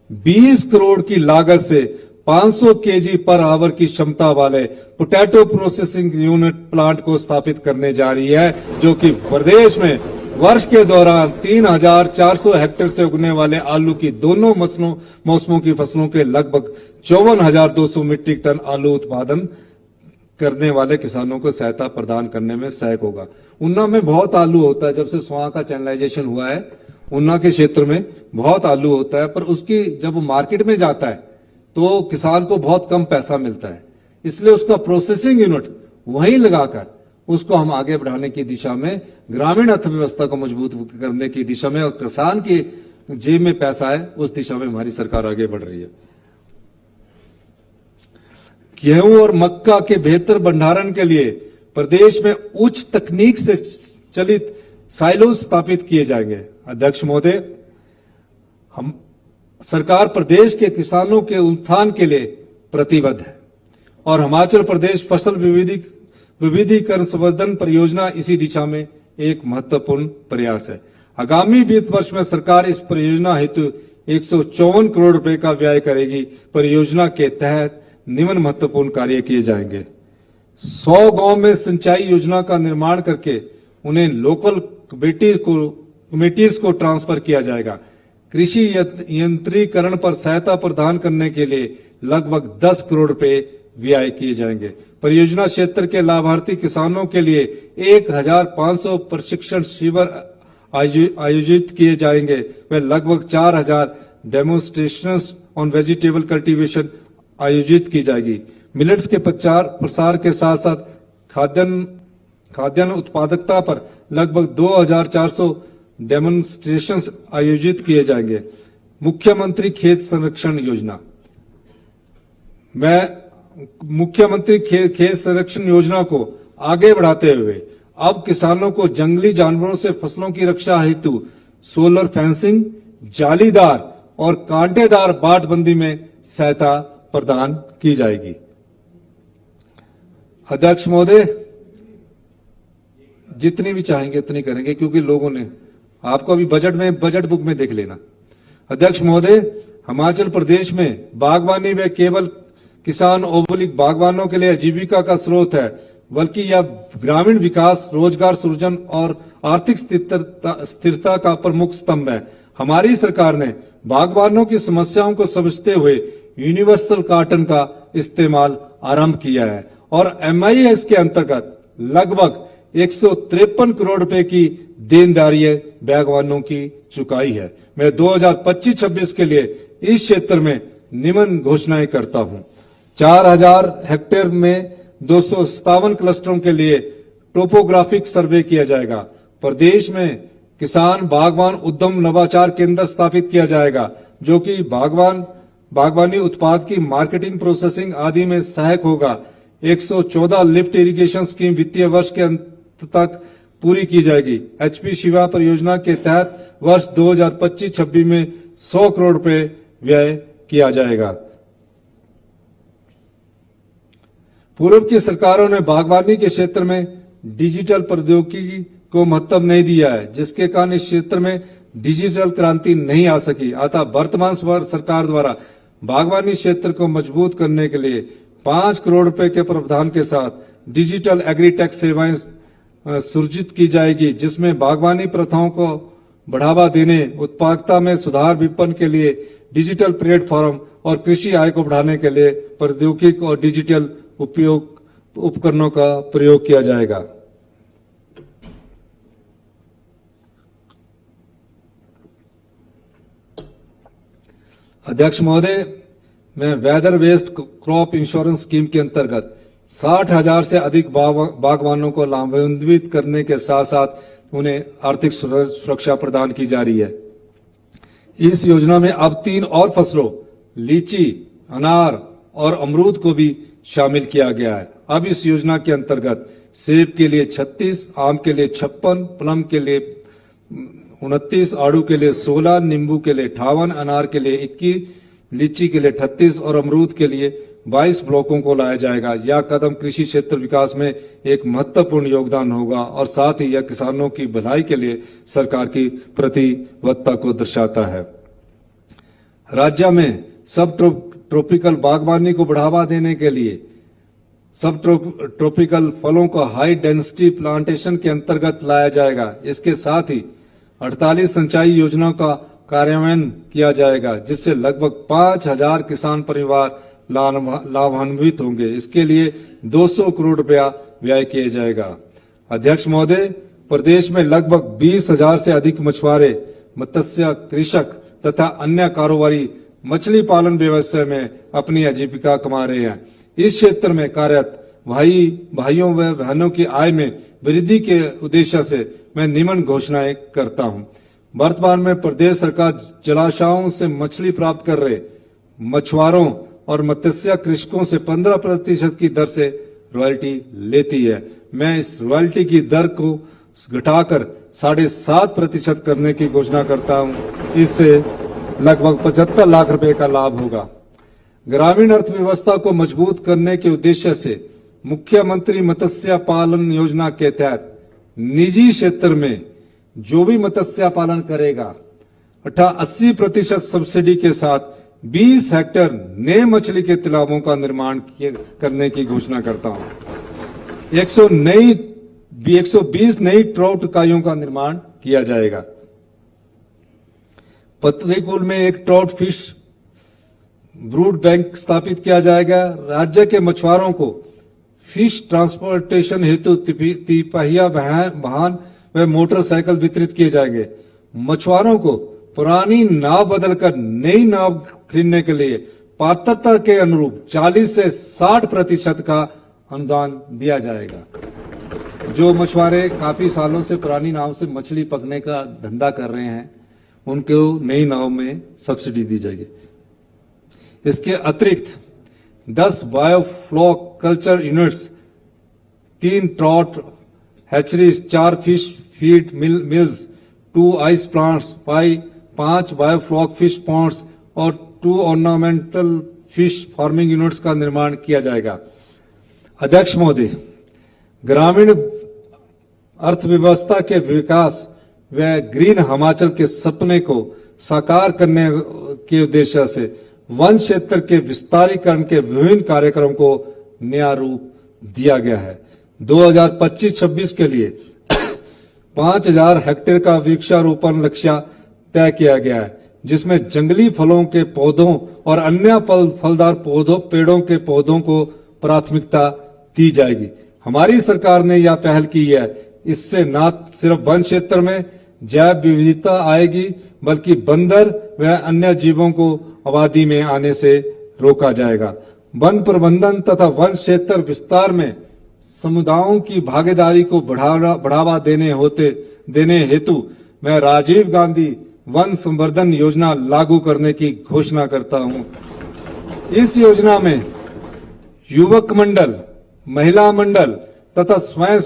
20 करोड़ की लागत से 500 केजी पर आवर की क्षमता वाले पोटैटो प्रोसेसिंग यूनिट प्लांट को स्थापित करने जा रही है, जो कि प्रदेश में वर्ष के दौरान 3,400 हेक्टेयर से उगने वाले आलू की दोनों मौसमों की फसलों के लगभग 54,200 मीट्रिक टन आलू उत्पादन करने वाले किसानों को सहायता प्रदान करने में सहायक होगा। ऊना में बहुत आलू होता है, जब से स्वां का चैनलाइजेशन हुआ है ऊना के क्षेत्र में बहुत आलू होता है, पर उसकी जब मार्केट में जाता है तो किसान को बहुत कम पैसा मिलता है। इसलिए उसका प्रोसेसिंग यूनिट वहीं लगाकर उसको हम आगे बढ़ाने की दिशा में, ग्रामीण अर्थव्यवस्था को मजबूत करने की दिशा में और किसान की जेब में पैसा है उस दिशा में हमारी सरकार आगे बढ़ रही है। गेहूं और मक्का के बेहतर भंडारण के लिए प्रदेश में उच्च तकनीक से चलित साइलो स्थापित किए जाएंगे। अध्यक्ष महोदय, हम सरकार प्रदेश के किसानों के उत्थान के लिए प्रतिबद्ध है और हिमाचल प्रदेश फसल विविधीकरण संवर्धन परियोजना इसी दिशा में एक महत्वपूर्ण प्रयास है। आगामी वित्त वर्ष में सरकार इस परियोजना हेतु 154 करोड़ रुपए का व्यय करेगी। परियोजना के तहत निम्न महत्वपूर्ण कार्य किए जाएंगे। 100 गांव में सिंचाई योजना का निर्माण करके उन्हें लोकल कमेटीज को ट्रांसफर किया जाएगा। कृषि यंत्रीकरण पर सहायता प्रदान करने के लिए लगभग 10 करोड़ रुपए व्यय किए जाएंगे। परियोजना क्षेत्र के लाभार्थी किसानों के लिए 1,500 प्रशिक्षण शिविर आयोजित किए जाएंगे। वे लगभग 4,000 डेमोन्स्ट्रेशंस ऑन वेजिटेबल कल्टीवेशन आयोजित की जाएगी। मिलेट्स के प्रसार के साथ साथ खाद्यान्न उत्पादकता पर लगभग 2,400 डेमोन्स्ट्रेशंस आयोजित किए जाएंगे। मुख्यमंत्री खेत संरक्षण योजना, मैं मुख्यमंत्री खेत संरक्षण योजना को आगे बढ़ाते हुए अब किसानों को जंगली जानवरों से फसलों की रक्षा हेतु सोलर फेंसिंग, जालीदार और कांटेदार बाड़बंदी में सहायता प्रदान की जाएगी। अध्यक्ष महोदय, जितनी भी चाहेंगे उतनी करेंगे, क्योंकि लोगों ने आपको अभी बजट बुक में देख लेना। अध्यक्ष महोदय, हिमाचल प्रदेश में बागवानी में केवल किसान ओबलिक बागवानों के लिए आजीविका का स्रोत है, बल्कि यह ग्रामीण विकास, रोजगार सृजन और आर्थिक स्थिरता का प्रमुख स्तंभ है। हमारी सरकार ने बागवानों की समस्याओं को समझते हुए यूनिवर्सल कार्टन का इस्तेमाल आरंभ किया है और MIS के अंतर्गत लगभग 153 करोड़ रुपए की देनदारियां बागवानों की चुकाई है। मैं 2025-26 के लिए इस क्षेत्र में निम्न घोषणाएं करता हूं। 4,000 हेक्टेयर में 257 क्लस्टरों के लिए टोपोग्राफिक सर्वे किया जाएगा। प्रदेश में किसान बागवान उद्यम नवाचार केंद्र स्थापित किया जाएगा, जो कि बागवानी उत्पाद की मार्केटिंग, प्रोसेसिंग आदि में सहायक होगा। 114 लिफ्ट इरिगेशन स्कीम वित्तीय वर्ष के अंत तक पूरी की जाएगी। HP शिवा परियोजना के तहत वर्ष 2025-26 में 100 करोड़ रुपए व्यय किया जाएगा। पूर्व की सरकारों ने बागवानी के क्षेत्र में डिजिटल प्रौद्योगिकी को महत्व नहीं दिया है, जिसके कारण इस क्षेत्र में डिजिटल क्रांति नहीं आ सकी। अतः वर्तमान सरकार द्वारा बागवानी क्षेत्र को मजबूत करने के लिए 5 करोड़ रुपए के प्रावधान के साथ डिजिटल एग्रीटेक सेवाएं सृजित की जाएगी, जिसमें बागवानी प्रथाओं को बढ़ावा देने, उत्पादकता में सुधार, विपणन के लिए डिजिटल प्लेटफॉर्म और कृषि आय को बढ़ाने के लिए प्रौद्योगिकी और डिजिटल उपकरणों का प्रयोग किया जाएगा। अध्यक्ष महोदय, मैं weather based crop insurance scheme के अंतर्गत 60,000 से अधिक बागवानों को लाभान्वित करने के साथ साथ उन्हें आर्थिक सुरक्षा प्रदान की जा रही है। इस योजना में अब 3 और फसलों लीची, अनार और अमरूद को भी शामिल किया गया है। अब इस योजना के अंतर्गत सेब के लिए 36, आम के लिए 56, प्लम के लिए 29, आड़ू के लिए 16, नींबू के लिए 58, अनार के लिए 21, लीची के लिए 38 और अमरूद के लिए 22 ब्लॉकों को लाया जाएगा। यह कदम कृषि क्षेत्र विकास में एक महत्वपूर्ण योगदान होगा और साथ ही यह किसानों की भलाई के लिए सरकार की प्रतिबद्धता को दर्शाता है। राज्य में सब ट्रॉपिकल बागवानी को बढ़ावा देने के लिए सब ट्रॉपिकल फलों को हाई डेंसिटी प्लांटेशन के अंतर्गत लाया जाएगा। इसके साथ ही 48 सिंचाई योजनाओं का कार्यान्वयन किया जाएगा, जिससे लगभग 5,000 किसान परिवार लाभान्वित होंगे। इसके लिए 200 करोड़ रुपया व्यय किया जाएगा। अध्यक्ष महोदय, प्रदेश में लगभग 20,000 से अधिक मछुआरे, मत्स्य कृषक तथा अन्य कारोबारी मछली पालन व्यवसाय में अपनी आजीविका कमा रहे हैं। इस क्षेत्र में कार्यरत भाइयों व बहनों की आय में वृद्धि के उद्देश्य से मैं निम्न घोषणाएं करता हूं। वर्तमान में प्रदेश सरकार जलाशयों से मछली प्राप्त कर रहे मछुआरों और मत्स्य कृषकों से 15% की दर से रॉयल्टी लेती है। मैं इस रॉयल्टी की दर को घटाकर 7.5% करने की घोषणा करता हूं। इससे लगभग 75 लाख रुपए का लाभ होगा। ग्रामीण अर्थव्यवस्था को मजबूत करने के उद्देश्य से मुख्यमंत्री मत्स्य पालन योजना के तहत निजी क्षेत्र में जो भी मत्स्य पालन करेगा 80% सब्सिडी के साथ 20 हेक्टेयर नए मछली के तालाबों का निर्माण करने की घोषणा करता हूं। 120 नई ट्राउट इकाइयों का निर्माण किया जाएगा। पतलीकुल में एक ट्राउट फिश ब्रूड बैंक स्थापित किया जाएगा। राज्य के मछुआरों को फिश ट्रांसपोर्टेशन हेतु तिपहिया वाहन व मोटरसाइकिल वितरित किए जाएंगे। मछुआरों को पुरानी नाव बदलकर नई नाव खरीदने के लिए पात्रता के अनुरूप 40 से 60% का अनुदान दिया जाएगा। जो मछुआरे काफी सालों से पुरानी नाव से मछली पकड़ने का धंधा कर रहे हैं, उनको नई नाव में सब्सिडी दी जाएगी। इसके अतिरिक्त 10 biofloc culture units, 3 trout hatcheries, 4 fish feed mills, 2 ice plants, 5 biofloc fish ponds और 2 ऑर्नामेंटल फिश फार्मिंग यूनिट्स का निर्माण किया जाएगा। अध्यक्ष महोदय, ग्रामीण अर्थव्यवस्था के विकास व ग्रीन हिमाचल के सपने को साकार करने के उद्देश्य से वन क्षेत्र के विस्तारीकरण के विभिन्न कार्यक्रमों को नया रूप दिया गया है। 2025-26 के लिए 5,000 हेक्टेयर का वृक्षारोपण लक्ष्य तय किया गया है, जिसमें जंगली फलों के पौधों और अन्य फलदार पेड़ों के पौधों को प्राथमिकता दी जाएगी। हमारी सरकार ने यह पहल की है। इससे न सिर्फ वन क्षेत्र में जैव विविधता आएगी, बल्कि बंदर व अन्य जीवों को आबादी में आने से रोका जाएगा। वन प्रबंधन तथा वन क्षेत्र विस्तार में समुदायों की भागीदारी को बढ़ावा देने हेतु मैं राजीव गांधी वन संवर्धन योजना लागू करने की घोषणा करता हूं। इस योजना में युवक मंडल, महिला मंडल तथा स्वयं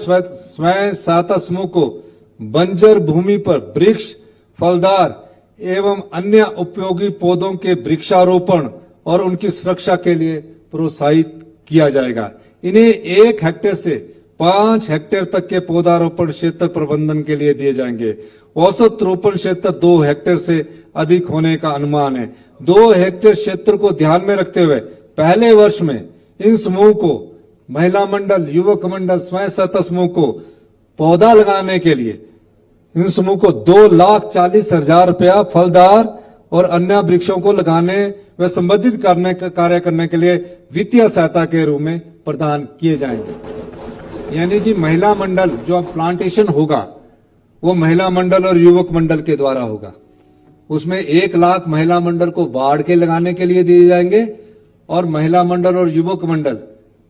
सहायता समूह को बंजर भूमि पर वृक्ष, फलदार एवं अन्य उपयोगी पौधों के वृक्षारोपण और उनकी सुरक्षा के लिए प्रोत्साहित किया जाएगा। इन्हें 1 हेक्टेयर से 5 हेक्टेयर तक के पौधारोपण क्षेत्र प्रबंधन के लिए दिए जाएंगे। औसत रोपण क्षेत्र 2 हेक्टेयर से अधिक होने का अनुमान है। 2 हेक्टेयर क्षेत्र को ध्यान में रखते हुए पहले वर्ष में इन समूह को महिला मंडल, युवक मंडल, स्वयं सहायता समूह को पौधा लगाने के लिए इन समूह को 2,40,000 रुपया फलदार और अन्य वृक्षों को लगाने व संबंधित कार्य करने के लिए वित्तीय सहायता के रूप में प्रदान किए जाएंगे। यानी कि महिला मंडल जो अब प्लांटेशन होगा वो महिला मंडल और युवक मंडल के द्वारा होगा। उसमें 1 लाख महिला मंडल को बाढ़ के लगाने के लिए दिए जाएंगे और महिला मंडल और युवक मंडल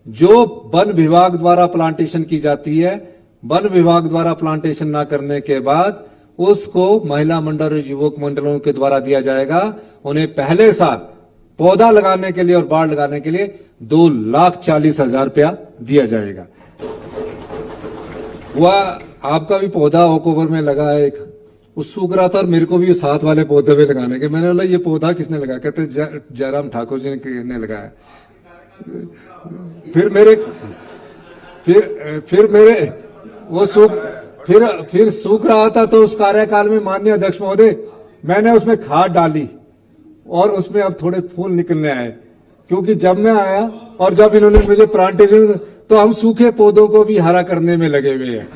जो वन विभाग द्वारा प्लांटेशन की जाती है, वन विभाग द्वारा प्लांटेशन ना करने के बाद उसको महिला मंडल और युवक मंडलों के द्वारा दिया जाएगा। उन्हें पहले साल पौधा लगाने के लिए और बाढ़ लगाने के लिए 2,40,000 रुपया दिया जाएगा। वह आपका भी पौधा वॉकओवर में लगा है, वो सूख रहा था और मेरे को भी साथ वाले पौधे में लगाने के, मैंने बोला ये पौधा किसने लगाया? कहते जयराम ठाकुर जी ने लगाया। फिर मेरे वो फिर सूख रहा था तो उस कार्यकाल में माननीय अध्यक्ष महोदय मैंने उसमें खाद डाली और उसमें अब थोड़े फूल निकलने आए, क्योंकि जब मैं आया और जब इन्होंने मुझे प्लांटेशन, तो हम सूखे पौधों को भी हरा करने में लगे हुए हैं।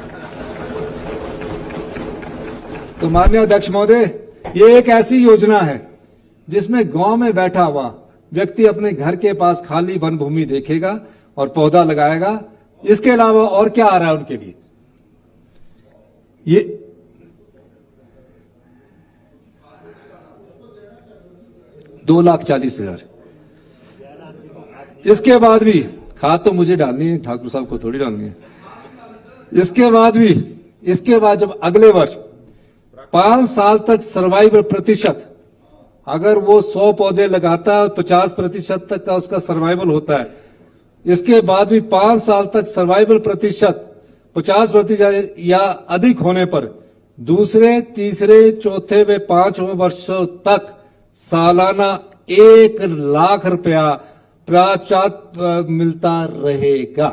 तो माननीय अध्यक्ष महोदय, ये एक ऐसी योजना है जिसमें गांव में बैठा हुआ व्यक्ति अपने घर के पास खाली वन भूमि देखेगा और पौधा लगाएगा। इसके अलावा और क्या आ रहा है उनके लिए? ये 2,40,000। इसके बाद भी खाद तो मुझे डालनी है, ठाकुर साहब को थोड़ी डालनी है। इसके बाद जब अगले वर्ष 5 साल तक सर्वाइवल प्रतिशत, अगर वो 100 पौधे लगाता है 50% तक का उसका सर्वाइवल होता है, इसके बाद भी 5 साल तक सर्वाइवल प्रतिशत 50% या अधिक होने पर दूसरे, तीसरे, चौथे व 5वें वर्षों तक सालाना 1 लाख रुपया प्राचात मिलता रहेगा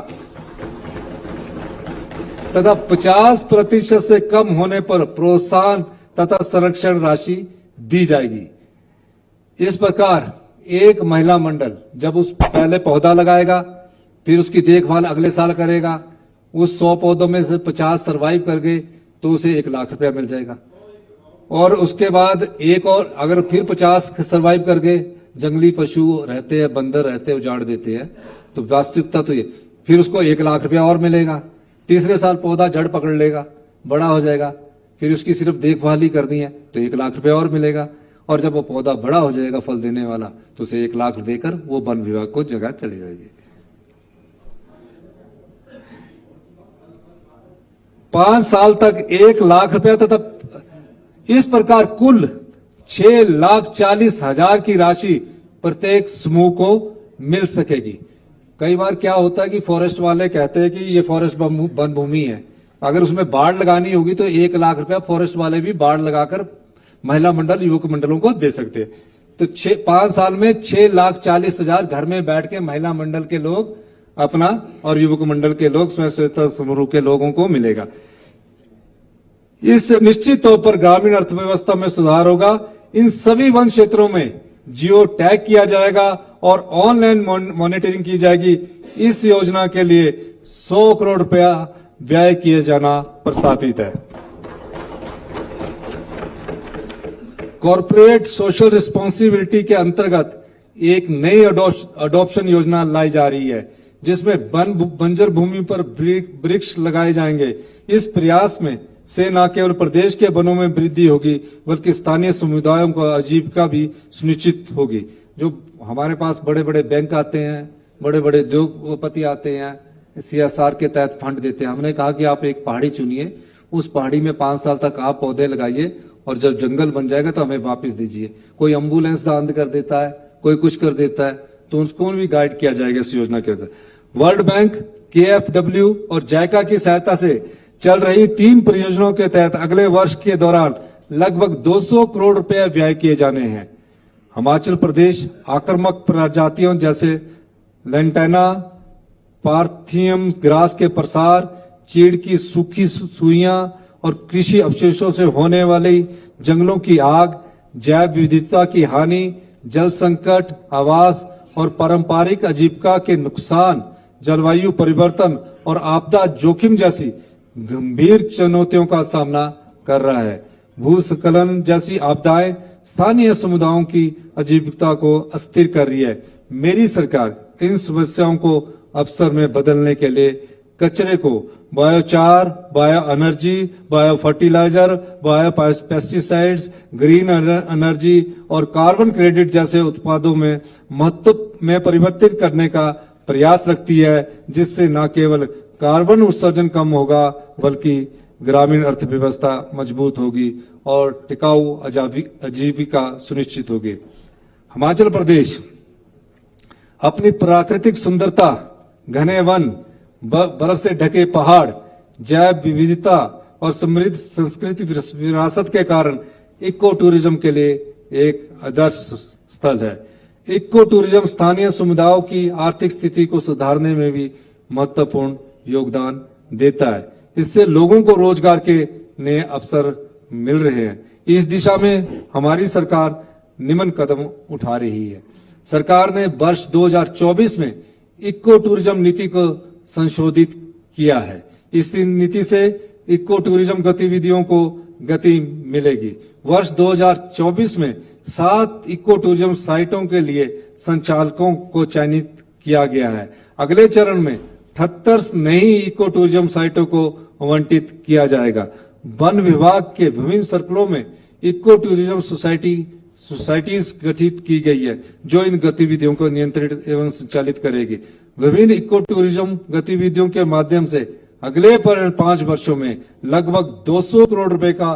तथा 50% से कम होने पर प्रोत्साहन तथा संरक्षण राशि दी जाएगी। इस प्रकार एक महिला मंडल जब उस पहले पौधा लगाएगा, फिर उसकी देखभाल अगले साल करेगा, उस 100 पौधों में से 50 सरवाइव कर गए तो उसे 1 लाख रुपया मिल जाएगा। और उसके बाद एक और अगर फिर 50 सरवाइव कर गए, जंगली पशु रहते हैं, बंदर रहते हैं, उजाड़ देते हैं, तो वास्तविकता तो ये, फिर उसको 1 लाख रुपया और मिलेगा। तीसरे साल पौधा जड़ पकड़ लेगा, बड़ा हो जाएगा, फिर उसकी सिर्फ देखभाल ही करनी है तो 1 लाख रुपया और मिलेगा। और जब वो पौधा बड़ा हो जाएगा फल देने वाला तो उसे 1 लाख देकर वो वन विभाग को जगह चली जाएगी। 5 साल तक 1 लाख रुपया तथा इस प्रकार कुल 6,40,000 की राशि प्रत्येक समूह को मिल सकेगी। कई बार क्या होता है कि फॉरेस्ट वाले कहते हैं कि ये फॉरेस्ट वन भूमि है, अगर उसमें बाढ़ लगानी होगी तो 1 लाख रुपया फॉरेस्ट वाले भी बाढ़ लगाकर महिला मंडल, युवक मंडलों को दे सकते हैं। तो 5 साल में 6,40,000 घर में बैठ के महिला मंडल के लोग अपना और युवक मंडल के लोग, स्वयं सहायता समूह के लोगों को मिलेगा। इस निश्चित तौर पर ग्रामीण अर्थव्यवस्था में सुधार होगा। इन सभी वन क्षेत्रों में जियो टैग किया जाएगा और ऑनलाइन मॉनिटरिंग की जाएगी। इस योजना के लिए 100 करोड़ रुपया व्यय किए जाना प्रस्तावित है। कॉर्पोरेट सोशल रिस्पॉन्सिबिलिटी के अंतर्गत एक नई अडॉप्शन योजना लाई जा रही है जिसमें बंजर भूमि पर वृक्ष लगाए जाएंगे। इस प्रयास में से न केवल प्रदेश के वनों में वृद्धि होगी बल्कि स्थानीय समुदायों को आजीविका भी सुनिश्चित होगी। जो हमारे पास बड़े बड़े बैंक आते हैं, बड़े बड़े उद्योगपति आते हैं, CSR के तहत फंड देते हैं। हमने कहा कि आप एक पहाड़ी चुनिए, उस पहाड़ी में 5 साल तक आप पौधे लगाइए और जब जंगल बन जाएगा तो हमें वापस दीजिए। कोई एम्बुलेंस दान कर देता है, कोई कुछ कर देता है, तो उसको भी गाइड किया जाएगा इस योजना के अंदर। वर्ल्ड बैंक, KFW और जायका की सहायता से चल रही 3 परियोजनाओं के तहत अगले वर्ष के दौरान लगभग 200 करोड़ रुपए व्यय किए जाने हैं। हिमाचल प्रदेश आक्रामक प्रजातियों जैसे लेंटेना, पार्थियम ग्रास के प्रसार, चीड़ की सूखी सुइयां और कृषि अवशेषों से होने वाली जंगलों की आग, जैव विविधता की हानि, जल संकट, आवास और पारंपरिक आजीविका के नुकसान जलवायु परिवर्तन और आपदा जोखिम जैसी गंभीर चुनौतियों का सामना कर रहा है। भूस्खलन जैसी आपदाएं स्थानीय समुदायों की आजीविका को अस्थिर कर रही है। मेरी सरकार इन समस्याओं को अवसर में बदलने के लिए कचरे को biochar, bio energy, bio fertiliser, bio pesticides, green energy और कार्बन क्रेडिट जैसे उत्पादों में महत्व में परिवर्तित करने का प्रयास रखती है, जिससे न केवल कार्बन उत्सर्जन कम होगा बल्कि ग्रामीण अर्थव्यवस्था मजबूत होगी और टिकाऊ आजीविका सुनिश्चित होगी। हिमाचल प्रदेश अपनी प्राकृतिक सुंदरता, घने वन, बर्फ से ढके पहाड़, जैव विविधता और समृद्ध संस्कृति विरासत के कारण इको टूरिज्म के लिए एक आदर्श स्थल है। इको टूरिज्म स्थानीय समुदायों की आर्थिक स्थिति को सुधारने में भी महत्वपूर्ण योगदान देता है। इससे लोगों को रोजगार के नए अवसर मिल रहे हैं। इस दिशा में हमारी सरकार निम्न कदम उठा रही है। सरकार ने वर्ष 2024 में इको टूरिज्म नीति को संशोधित किया है। इस नीति से इको टूरिज्म गतिविधियों को गति मिलेगी। वर्ष 2024 में 7 इको टूरिज्म साइटों के लिए संचालकों को चयनित किया गया है। अगले चरण में 78 नई इको टूरिज्म साइटों को आवंटित किया जाएगा। वन विभाग के विभिन्न सर्कलों में इको टूरिज्म सोसाइटीज गठित की गई है, जो इन गतिविधियों को नियंत्रित एवं संचालित करेगी। विभिन्न इको टूरिज्म गतिविधियों के माध्यम से अगले 5 वर्षों में लगभग 200 करोड़ रुपए का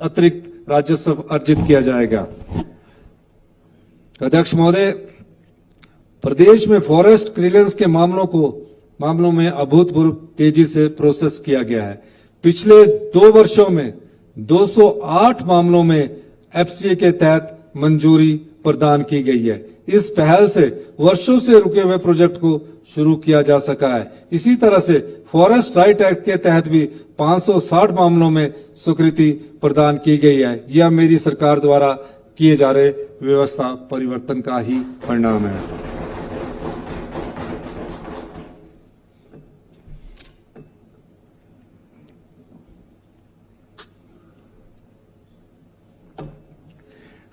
अतिरिक्त राजस्व अर्जित किया जाएगा। अध्यक्ष महोदय, प्रदेश में फॉरेस्ट क्लियरेंस के मामलों में अभूतपूर्व तेजी से प्रोसेस किया गया है। पिछले 2 वर्षों में 208 मामलों में एफसीए के तहत मंजूरी प्रदान की गई है। इस पहल से वर्षों से रुके हुए प्रोजेक्ट को शुरू किया जा सका है। इसी तरह से फॉरेस्ट राइट एक्ट के तहत भी 560 मामलों में स्वीकृति प्रदान की गई है। यह मेरी सरकार द्वारा किए जा रहे व्यवस्था परिवर्तन का ही परिणाम है।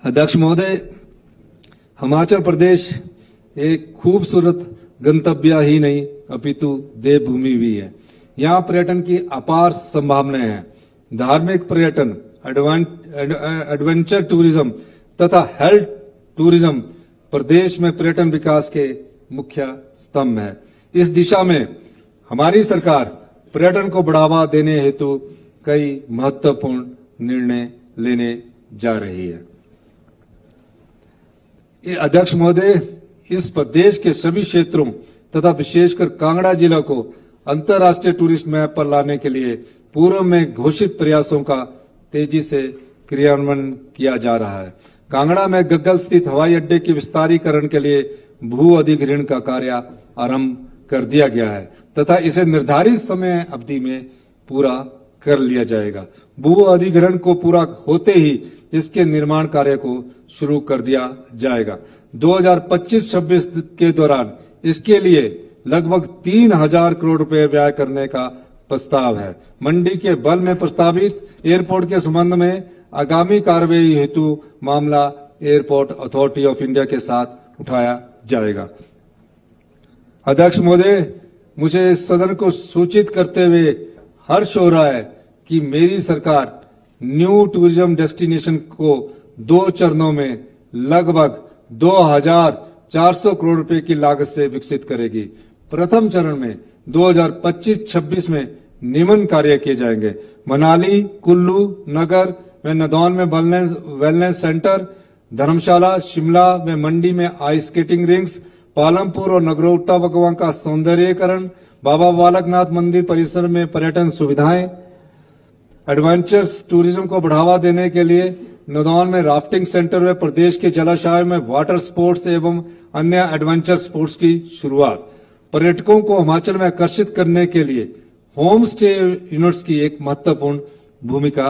अध्यक्ष महोदय, हिमाचल प्रदेश एक खूबसूरत गंतव्य ही नहीं अपितु देवभूमि भी है। यहाँ पर्यटन की अपार संभावनाएं हैं। धार्मिक पर्यटन, एडवेंचर टूरिज्म तथा हेल्थ टूरिज्म प्रदेश में पर्यटन विकास के मुख्य स्तंभ है। इस दिशा में हमारी सरकार पर्यटन को बढ़ावा देने हेतु कई महत्वपूर्ण निर्णय लेने जा रही है। अध्यक्ष महोदय, इस प्रदेश के सभी क्षेत्रों तथा विशेषकर कांगड़ा जिला को अंतर्राष्ट्रीय टूरिस्ट मैप पर लाने के लिए पूर्व में घोषित प्रयासों का तेजी से क्रियान्वयन किया जा रहा है। कांगड़ा में गग्गल स्थित हवाई अड्डे के विस्तारीकरण के लिए भू अधिग्रहण का कार्य आरंभ कर दिया गया है तथा इसे निर्धारित समय अवधि में पूरा कर लिया जाएगा। भू अधिग्रहण को पूरा होते ही इसके निर्माण कार्य को शुरू कर दिया जाएगा। 2025-26 के दौरान इसके लिए लगभग 3000 करोड़ रुपए व्यय करने का प्रस्ताव है। मंडी के बल में प्रस्तावित एयरपोर्ट के संबंध में आगामी कार्रवाई हेतु मामला एयरपोर्ट अथॉरिटी ऑफ इंडिया के साथ उठाया जाएगा। अध्यक्ष महोदय, मुझे सदन को सूचित करते हुए हर्ष हो रहा है कि मेरी सरकार न्यू टूरिज्म डेस्टिनेशन को 2 चरणों में लगभग 2400 करोड़ रुपए की लागत से विकसित करेगी। प्रथम चरण में 2025-26 में निम्न कार्य किए जाएंगे। मनाली, कुल्लू, नगर में नदौन में वेलनेस सेंटर, धर्मशाला, शिमला में मंडी में आइस स्केटिंग रिंग्स, पालमपुर और नगरोटा भगवान का सौंदर्यीकरण, बाबा बालकनाथ मंदिर परिसर में पर्यटन सुविधाएं, एडवेंचर्स टूरिज्म को बढ़ावा देने के लिए नदौन में राफ्टिंग सेंटर व प्रदेश के जलाशय में वाटर स्पोर्ट्स एवं अन्य एडवेंचर स्पोर्ट्स की शुरुआत। पर्यटकों को हिमाचल में आकर्षित करने के लिए होम स्टे यूनिट्स की एक महत्वपूर्ण भूमिका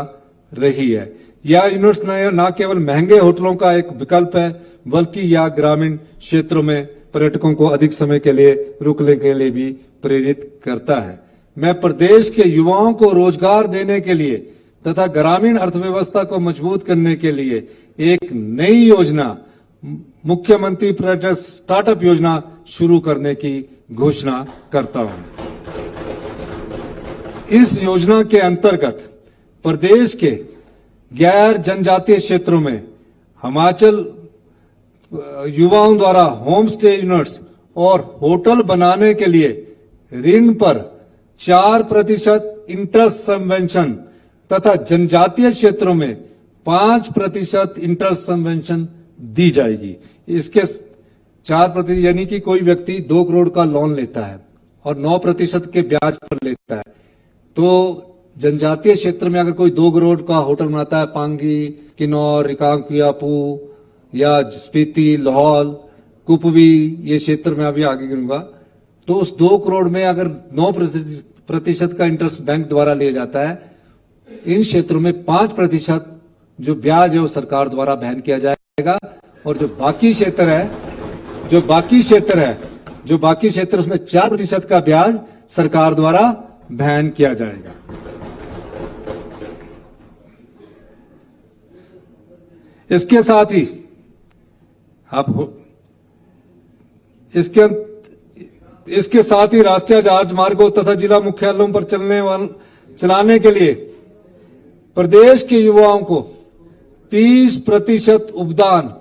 रही है। यह यूनिट्स न केवल महंगे होटलों का एक विकल्प है, बल्कि यह ग्रामीण क्षेत्रों में पर्यटकों को अधिक समय के लिए रुकने के लिए भी प्रेरित करता है। मैं प्रदेश के युवाओं को रोजगार देने के लिए तथा ग्रामीण अर्थव्यवस्था को मजबूत करने के लिए एक नई योजना, मुख्यमंत्री पर्यटन स्टार्टअप योजना शुरू करने की घोषणा करता हूं। इस योजना के अंतर्गत प्रदेश के गैर जनजातीय क्षेत्रों में हिमाचल युवाओं द्वारा होम स्टे यूनिट्स और होटल बनाने के लिए ऋण पर 4% इंटरेस्ट सबवेंशन तथा जनजातीय क्षेत्रों में 5% इंटरेस्ट सबवेंशन दी जाएगी। इसके 4% यानी कि कोई व्यक्ति 2 करोड़ का लोन लेता है और 9% के ब्याज पर लेता है, तो जनजातीय क्षेत्र में अगर कोई 2 करोड़ का होटल बनाता है, पांगी, किन्नौर, रिकांगपिओ या स्पीति, लाहौल, कुपवी, ये क्षेत्र में अभी आगे गिनूंगा, तो उस 2 करोड़ में अगर 9% का इंटरेस्ट बैंक द्वारा लिया जाता है, इन क्षेत्रों में 5% जो ब्याज है वो सरकार द्वारा वहन किया जाएगा और जो बाकी क्षेत्र उसमें 4% का ब्याज सरकार द्वारा वहन किया जाएगा। इसके साथ ही राष्ट्रीय राजमार्गों तथा जिला मुख्यालयों पर चलाने के लिए प्रदेश के युवाओं को 30% उपदान,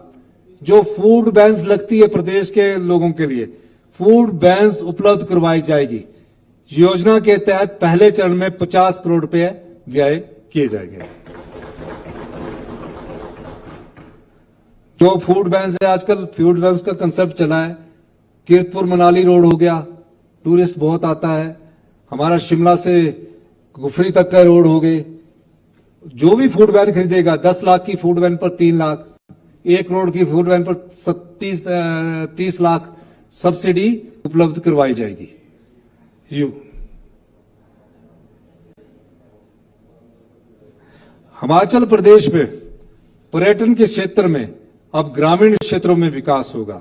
जो फूड बैंस लगती है प्रदेश के लोगों के लिए, फूड बैंस उपलब्ध करवाई जाएगी। योजना के तहत पहले चरण में 50 करोड़ रुपए व्यय किए जाएंगे। जो फूड बैंस है, आजकल फूड बैंस का कंसेप्ट चला है, कीरतपुर मनाली रोड हो गया, टूरिस्ट बहुत आता है, हमारा शिमला से कुफरी तक का रोड हो गए। जो भी फूड वैन खरीदेगा, 10 लाख की फूड वैन पर 3 लाख, 1 करोड़ की फूड वैन पर 30 लाख सब्सिडी उपलब्ध करवाई जाएगी। हिमाचल प्रदेश में पर्यटन के क्षेत्र में अब ग्रामीण क्षेत्रों में विकास होगा,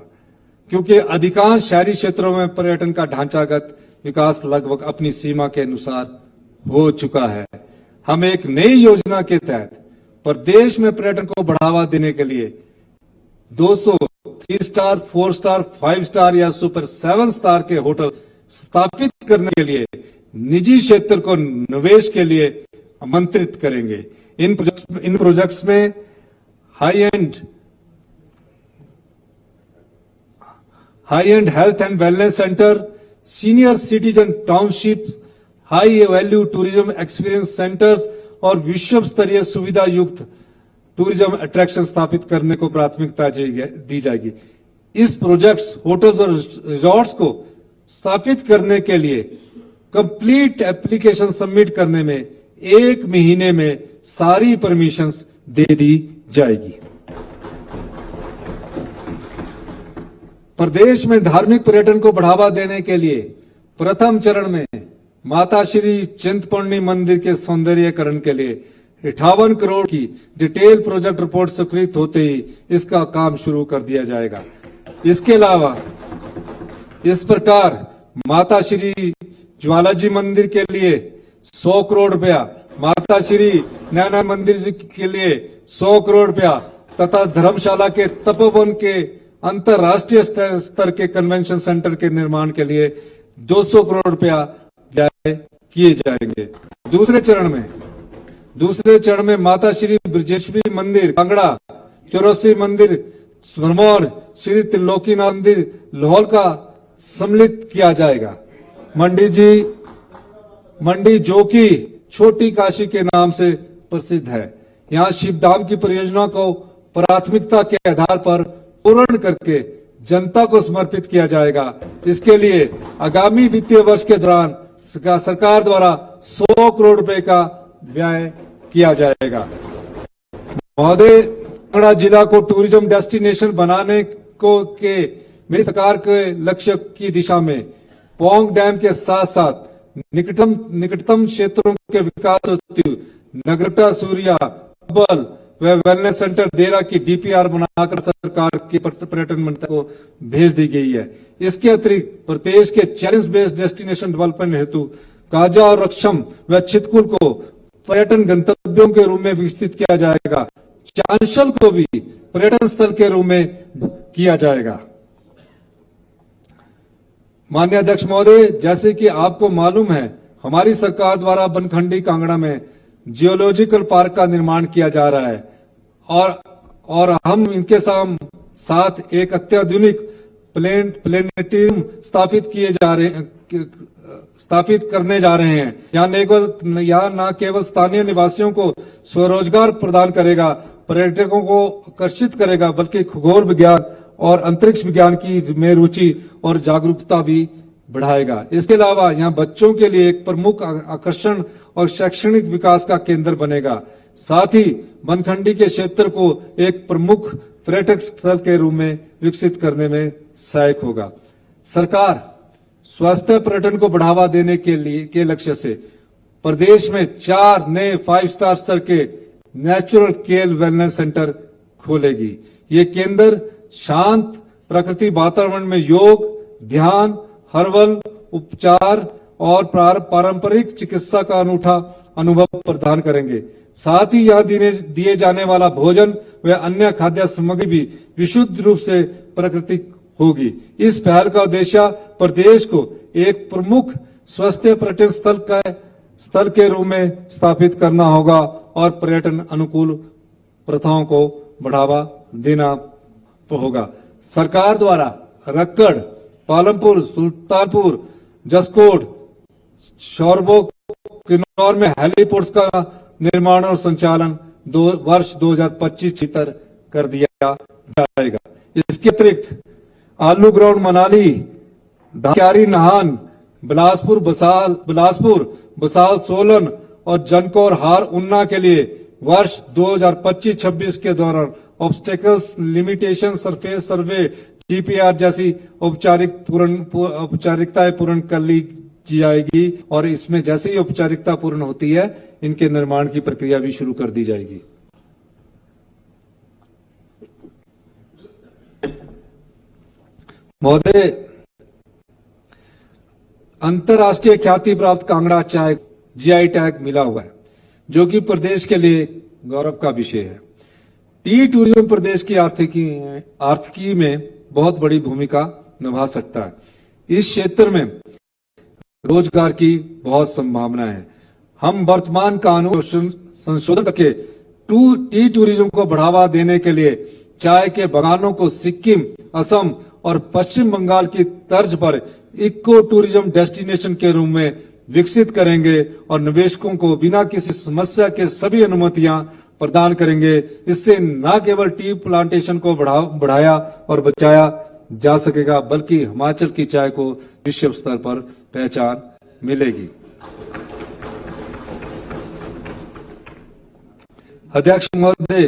क्योंकि अधिकांश शहरी क्षेत्रों में पर्यटन का ढांचागत विकास लगभग अपनी सीमा के अनुसार हो चुका है। हम एक नई योजना के तहत प्रदेश में पर्यटन को बढ़ावा देने के लिए 200 3 स्टार, 4 स्टार, 5 स्टार या सुपर 7 स्टार के होटल स्थापित करने के लिए निजी क्षेत्र को निवेश के लिए आमंत्रित करेंगे। इन प्रोजेक्ट्स में high and health and wellness centre, senior citizen township, high value tourism experience centres और विश्व स्तरीय सुविधा युक्त टूरिज्म अट्रैक्शन स्थापित करने को प्राथमिकता दी जाएगी। इस प्रोजेक्ट्स, होटल्स और रिजॉर्ट्स को स्थापित करने के लिए कंप्लीट एप्लीकेशन सबमिट करने में 1 महीने में सारी परमिशंस दे दी जाएगी। प्रदेश में धार्मिक पर्यटन को बढ़ावा देने के लिए प्रथम चरण में माता श्री चिंतपूर्णी मंदिर के सौंदर्यीकरण के लिए 58 करोड़ की डिटेल प्रोजेक्ट रिपोर्ट स्वीकृत होते ही इसका काम शुरू कर दिया जाएगा। इसके अलावा इस प्रकार माता श्री ज्वालाजी मंदिर के लिए 100 करोड़ रुपया, माता श्री नैना मंदिर के लिए 100 करोड़ रुपया तथा धर्मशाला के तपोवन के अंतरराष्ट्रीय स्तर के कन्वेंशन सेंटर के निर्माण के लिए 200 करोड़ रुपया व्यय किए जाएंगे। दूसरे चरण में माता श्री ब्रजेश्वरी मंदिर कांगड़ा, चौरसी मंदिर सिरमौर, श्री त्रिलोकीनाथ मंदिर लाहौल का सम्मिलित किया जाएगा। मंडी जो कि छोटी काशी के नाम से प्रसिद्ध है, यहाँ शिवधाम की परियोजना को प्राथमिकता के आधार पर पूर्ण करके जनता को समर्पित किया जाएगा। इसके लिए आगामी वित्तीय वर्ष के दौरान सरकार द्वारा 100 करोड़ रुपए का व्यय किया जाएगा। महोदय, कांगड़ा जिला को टूरिज्म डेस्टिनेशन बनाने के मेरी सरकार के लक्ष्य की दिशा में पोंग डैम के साथ साथ निकटतम क्षेत्रों के विकास होते हुए नगरटा, सूर्या, बल, वह वेलनेस सेंटर देरा की डीपीआर बनाकर सरकार के पर्यटन मंत्री को भेज दी गई है। इसके अतिरिक्त प्रदेश के चैलेंज बेस्ड डेस्टिनेशन डेवलपमेंट हेतु काजा और रक्षम व छितकुल को पर्यटन गंतव्यों के रूप में विकसित किया जाएगा। चांशल को भी पर्यटन स्थल के रूप में किया जाएगा। माननीय अध्यक्ष महोदय, जैसे कि आपको मालूम है, हमारी सरकार द्वारा बनखंडी कांगड़ा में जियोलॉजिकल पार्क का निर्माण किया जा रहा है और हम इनके साथ एक अत्याधुनिक प्लेनेटोरियम स्थापित करने जा रहे हैं। यहाँ न केवल स्थानीय निवासियों को स्वरोजगार प्रदान करेगा, पर्यटकों को आकर्षित करेगा, बल्कि खगोल विज्ञान और अंतरिक्ष विज्ञान में रुचि और जागरूकता भी बढ़ाएगा। इसके अलावा यहाँ बच्चों के लिए एक प्रमुख आकर्षण और शैक्षणिक विकास का केंद्र बनेगा। साथ ही बनखंडी के क्षेत्र को एक प्रमुख पर्यटक स्थल के रूप में विकसित करने में सहायक होगा। सरकार स्वास्थ्य पर्यटन को बढ़ावा देने के लक्ष्य से प्रदेश में 4 नए 5 स्टार स्तर के नेचुरल केयर वेलनेस सेंटर खोलेगी। ये केंद्र शांत प्रकृति वातावरण में योग, ध्यान, हर्बल उपचार और पारंपरिक चिकित्सा का अनूठा अनुभव प्रदान करेंगे। साथ ही यहाँ दिए जाने वाला भोजन व अन्य खाद्य सामग्री भी विशुद्ध रूप से प्राकृतिक होगी। इस पहल का उद्देश्य प्रदेश को एक प्रमुख स्वस्थ पर्यटन स्थल के रूप में स्थापित करना होगा और पर्यटन अनुकूल प्रथाओं को बढ़ावा देना होगा। सरकार द्वारा रक्कड़, पालमपुर, सुल्तानपुर, जसकोट, शोरबो, किन्नौर में हेलीपोर्ट्स का निर्माण और संचालन वर्ष 2025 भीतर कर दिया जाएगा। इसके अतिरिक्त आलू ग्राउंड मनाली, क्यारी नाहन, बिलासपुर, बसाल, सोलन और जनकौर हार उन्ना के लिए वर्ष 2025-26 के दौरान ऑब्स्टेकल्स लिमिटेशन सरफेस सर्वे डीपीआर जैसी औपचारिकताएं पूर्ण कर ली जाएगी और इसमें जैसे ही औपचारिकता पूर्ण होती है, इनके निर्माण की प्रक्रिया भी शुरू कर दी जाएगी। महोदय, अंतर्राष्ट्रीय ख्याति प्राप्त कांगड़ा चाय जीआई टैग मिला हुआ है, जो कि प्रदेश के लिए गौरव का विषय है। टी टूरिज्म प्रदेश की आर्थिकी में बहुत बड़ी भूमिका निभा सकता है। इस क्षेत्र में रोजगार की बहुत संभावना है। हम वर्तमान कानून संशोधन करके टी टूरिज्म को बढ़ावा देने के लिए चाय के बागानों को सिक्किम, असम और पश्चिम बंगाल की तर्ज पर इको टूरिज्म डेस्टिनेशन के रूप में विकसित करेंगे और निवेशकों को बिना किसी समस्या के सभी अनुमतियां प्रदान करेंगे। इससे न केवल टी प्लांटेशन को बढ़ाया और बचाया जा सकेगा, बल्कि हिमाचल की चाय को विश्व स्तर पर पहचान मिलेगी। अध्यक्ष महोदय,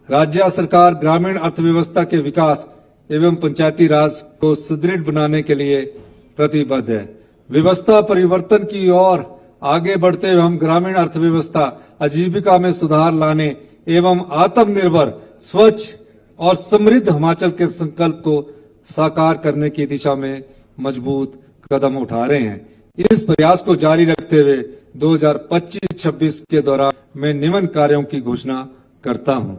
राज्य सरकार ग्रामीण अर्थव्यवस्था के विकास एवं पंचायती राज को सुदृढ़ बनाने के लिए प्रतिबद्ध है। व्यवस्था परिवर्तन की ओर आगे बढ़ते हुए हम ग्रामीण अर्थव्यवस्था आजीविका में सुधार लाने एवं आत्मनिर्भर, स्वच्छ और समृद्ध हिमाचल के संकल्प को साकार करने की दिशा में मजबूत कदम उठा रहे हैं। इस प्रयास को जारी रखते हुए 2025-26 के दौरान मैं निम्न कार्यों की घोषणा करता हूं।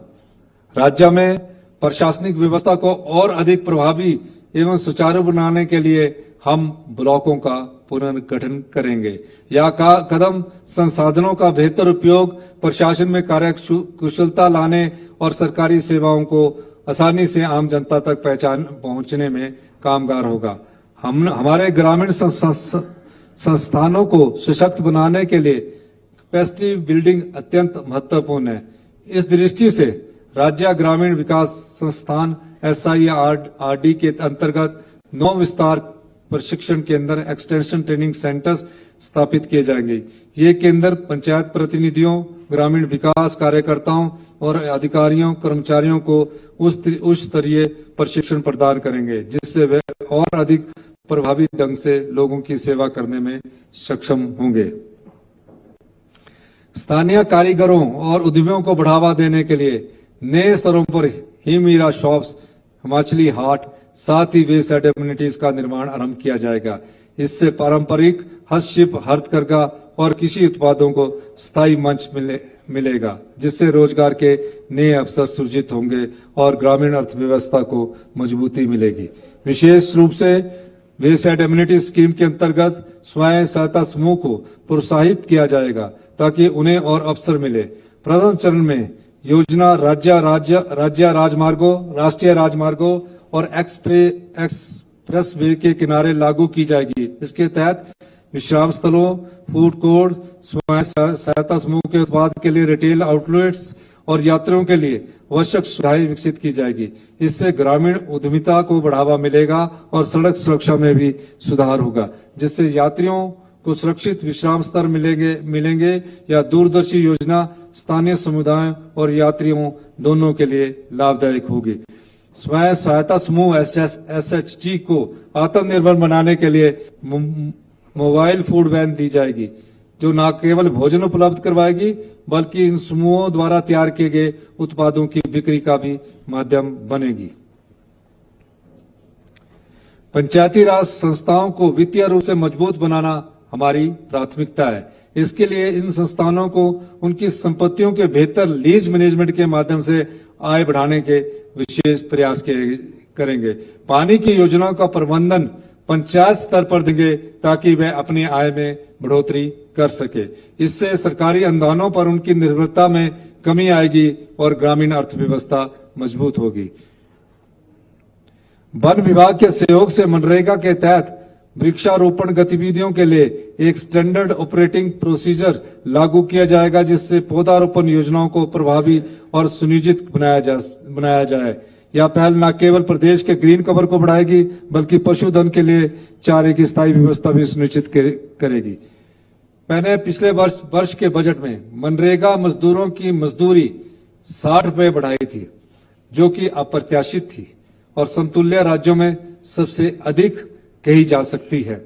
राज्य में प्रशासनिक व्यवस्था को और अधिक प्रभावी एवं सुचारू बनाने के लिए हम ब्लॉकों का पुनर्गठन करेंगे। यह कदम संसाधनों का बेहतर उपयोग, प्रशासन में कार्य कुशलता लाने और सरकारी सेवाओं को आसानी से आम जनता तक पहुंचने में कामगार होगा। हमारे ग्रामीण संस्थानों को सशक्त बनाने के लिए कैपेसिटी बिल्डिंग अत्यंत महत्वपूर्ण है। इस दृष्टि से राज्य ग्रामीण विकास संस्थान SIRD के अंतर्गत 9 विस्तार प्रशिक्षण केंद्र एक्सटेंशन ट्रेनिंग सेंटर्स स्थापित किए जाएंगे। ये केंद्र पंचायत प्रतिनिधियों, ग्रामीण विकास कार्यकर्ताओं और अधिकारियों कर्मचारियों को उच्च स्तरीय प्रशिक्षण प्रदान करेंगे, जिससे वे और अधिक प्रभावी ढंग से लोगों की सेवा करने में सक्षम होंगे। स्थानीय कारीगरों और उद्यमियों को बढ़ावा देने के लिए नए स्तरों पर हिमीरा शॉप्स, हिमाचली हाट, साथ ही वेस्ट साइड एम्यूनिटीज का निर्माण आरंभ किया जाएगा। इससे पारंपरिक हस्तशिल्प, हथकरघा और कृषि उत्पादों को स्थायी मंच मिलेगा, जिससे रोजगार के नए अवसर सृजित होंगे और ग्रामीण अर्थव्यवस्था को मजबूती मिलेगी। विशेष रूप से वेस्ट साइड एम्यूनिटी स्कीम के अंतर्गत स्वयं सहायता समूह को प्रोत्साहित किया जाएगा ताकि उन्हें और अवसर मिले। प्रथम चरण में योजना राज्य राजमार्गों, राष्ट्रीय राजमार्गों और एक्सप्रेस वे के किनारे लागू की जाएगी। इसके तहत विश्राम स्थलों, फूड कोर्ट, स्वयं सहायता समूह के उत्पाद के लिए रिटेल आउटलेट्स और यात्रियों के लिए आवश्यक सुविधाएं विकसित की जाएगी। इससे ग्रामीण उद्यमिता को बढ़ावा मिलेगा और सड़क सुरक्षा में भी सुधार होगा, जिससे यात्रियों को सुरक्षित विश्राम स्थल मिलेंगे या दूरदर्शी योजना स्थानीय समुदायों और यात्रियों दोनों के लिए लाभदायक होगी। स्वयं सहायता समूह SHG को आत्मनिर्भर बनाने के लिए मोबाइल फूड वैन दी जाएगी, जो न केवल भोजन उपलब्ध करवाएगी बल्कि इन समूहों द्वारा तैयार किए गए उत्पादों की बिक्री का भी माध्यम बनेगी। पंचायती राज संस्थाओं को वित्तीय रूप से मजबूत बनाना हमारी प्राथमिकता है। इसके लिए इन संस्थानों को उनकी संपत्तियों के बेहतर लीज मैनेजमेंट के माध्यम से आय बढ़ाने के विशेष प्रयास करेंगे। पानी की योजनाओं का प्रबंधन पंचायत स्तर पर देंगे ताकि वे अपनी आय में बढ़ोतरी कर सके। इससे सरकारी अनुदानों पर उनकी निर्भरता में कमी आएगी और ग्रामीण अर्थव्यवस्था मजबूत होगी। वन विभाग के सहयोग से मनरेगा के तहत वृक्षारोपण गतिविधियों के लिए एक स्टैंडर्ड ऑपरेटिंग प्रोसीजर लागू किया जाएगा, जिससे पौधारोपण योजनाओं को प्रभावी और सुनिश्चित बनाया जाए। यह पहल न केवल प्रदेश के ग्रीन कवर को बढ़ाएगी बल्कि पशुधन के लिए चारे की स्थायी व्यवस्था भी सुनिश्चित करेगी। मैंने पिछले वर्ष के बजट में मनरेगा मजदूरों की मजदूरी 60 रुपए बढ़ाई थी, जो कि अप्रत्याशित थी और समतुल्य राज्यों में सबसे अधिक कही जा सकती है।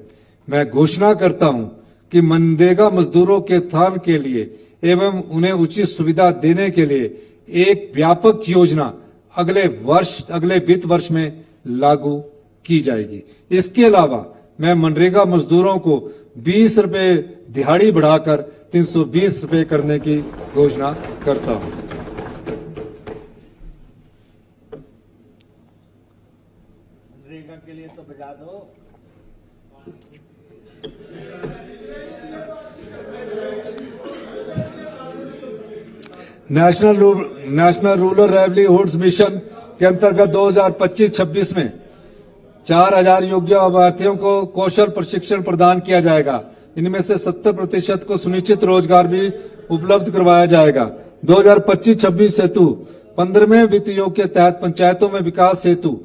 मैं घोषणा करता हूं कि मनरेगा मजदूरों के उत्थान के लिए एवं उन्हें उचित सुविधा देने के लिए एक व्यापक योजना अगले वित्त वर्ष में लागू की जाएगी। इसके अलावा मैं मनरेगा मजदूरों को 20 रुपए दिहाड़ी बढ़ाकर 320 रुपए करने की घोषणा करता हूं। मनरेगा के लिए तो बजा दो। नेशनल रूरल लाइवलीहुड्स मिशन के अंतर्गत 2025-26 में 4000 योग्य अभ्यर्थियों को कौशल प्रशिक्षण प्रदान किया जाएगा। इनमें से 70% को सुनिश्चित रोजगार भी उपलब्ध करवाया जाएगा। 2025-26 हेतु 15वें वित्त योग के तहत पंचायतों में विकास हेतु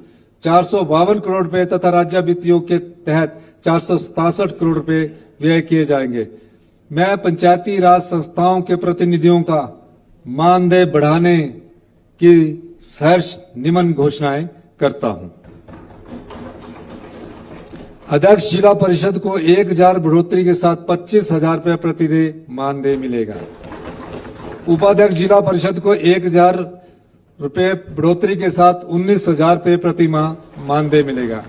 452 करोड़ रुपए तथा राज्य वित्त योग के तहत 467 करोड़ रुपए व्यय किए जाएंगे। मैं पंचायती राज संस्थाओं के प्रतिनिधियों का मानदेय बढ़ाने की सहर्ष निम्न घोषणाएं करता हूं। अध्यक्ष जिला परिषद को 1000 बढ़ोतरी के साथ 25,000 रुपए प्रतिदेय मानदेय मिलेगा। उपाध्यक्ष जिला परिषद को 1000 रुपए बढ़ोतरी के साथ 19,000 रुपए प्रति माह मानदेय मिलेगा।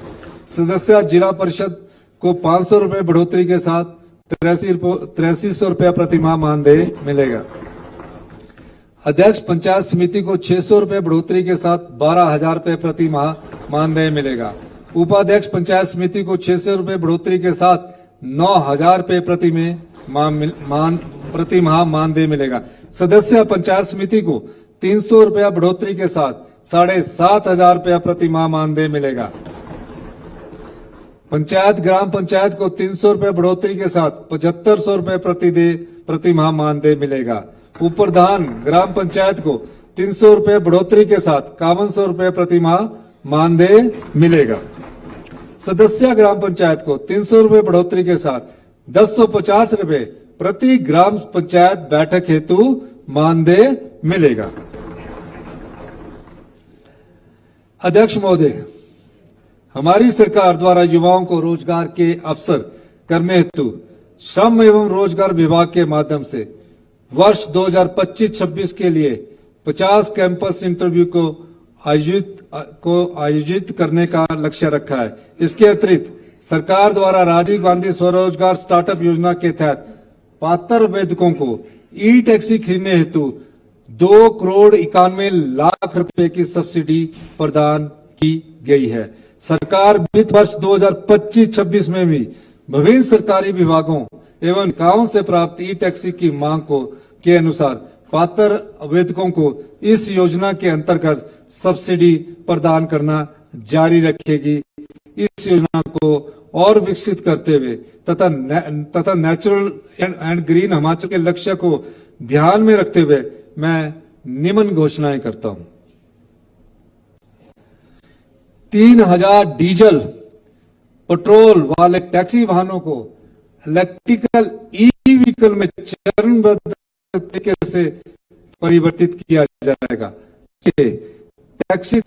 सदस्य जिला परिषद को 500 रुपए बढ़ोतरी के साथ 8300 रुपया प्रति माह मानदेय मिलेगा। अध्यक्ष पंचायत समिति को 600 रुपए बढ़ोतरी के साथ 12,000 रुपए प्रति माह मानदेय मिलेगा। उपाध्यक्ष पंचायत समिति को 600 रुपए बढ़ोतरी के साथ 9,000 रुपए प्रति माह मानदेय मिलेगा। सदस्य पंचायत समिति को 300 रुपया बढ़ोतरी के साथ 7,500 रुपया प्रति माह मानदेय मिलेगा। पंचायत ग्राम पंचायत को 300 रुपए बढ़ोतरी के साथ 7500 रुपए प्रति माह मानदेय मिलेगा। उपप्रधान ग्राम पंचायत को 300 रुपए बढ़ोतरी के साथ 5100 रुपए प्रति माह मानदेय मिलेगा। सदस्य ग्राम पंचायत को 300 रुपए बढ़ोतरी के साथ 1050 रुपए प्रति ग्राम पंचायत बैठक हेतु मानदेय मिलेगा। अध्यक्ष महोदय, हमारी सरकार द्वारा युवाओं को रोजगार के अवसर करने हेतु श्रम एवं रोजगार विभाग के माध्यम से वर्ष 2025-26 के लिए 50 कैंपस इंटरव्यू को आयोजित करने का लक्ष्य रखा है। इसके अतिरिक्त सरकार द्वारा राजीव गांधी स्वरोजगार स्टार्टअप योजना के तहत पात्र आवेदकों को ई टैक्सी खरीदने हेतु 2,91,00,000 रुपए की सब्सिडी प्रदान की गई है। सरकार वित्त वर्ष 2025-26 में भी विभिन्न सरकारी विभागों एवं निकायों से प्राप्त ई टैक्सी की मांग के अनुसार पात्र आवेदकों को इस योजना के अंतर्गत सब्सिडी प्रदान करना जारी रखेगी। इस योजना को और विकसित करते हुए तथा नेचुरल एंड ग्रीन हिमाचल के लक्ष्य को ध्यान में रखते हुए मैं निम्न घोषणाएं करता हूं। 3,000 डीजल पेट्रोल वाले टैक्सी वाहनों को इलेक्ट्रिकल ई व्हीकल में चरणबद्ध तरीके से परिवर्तित किया जाएगा। टैक्सी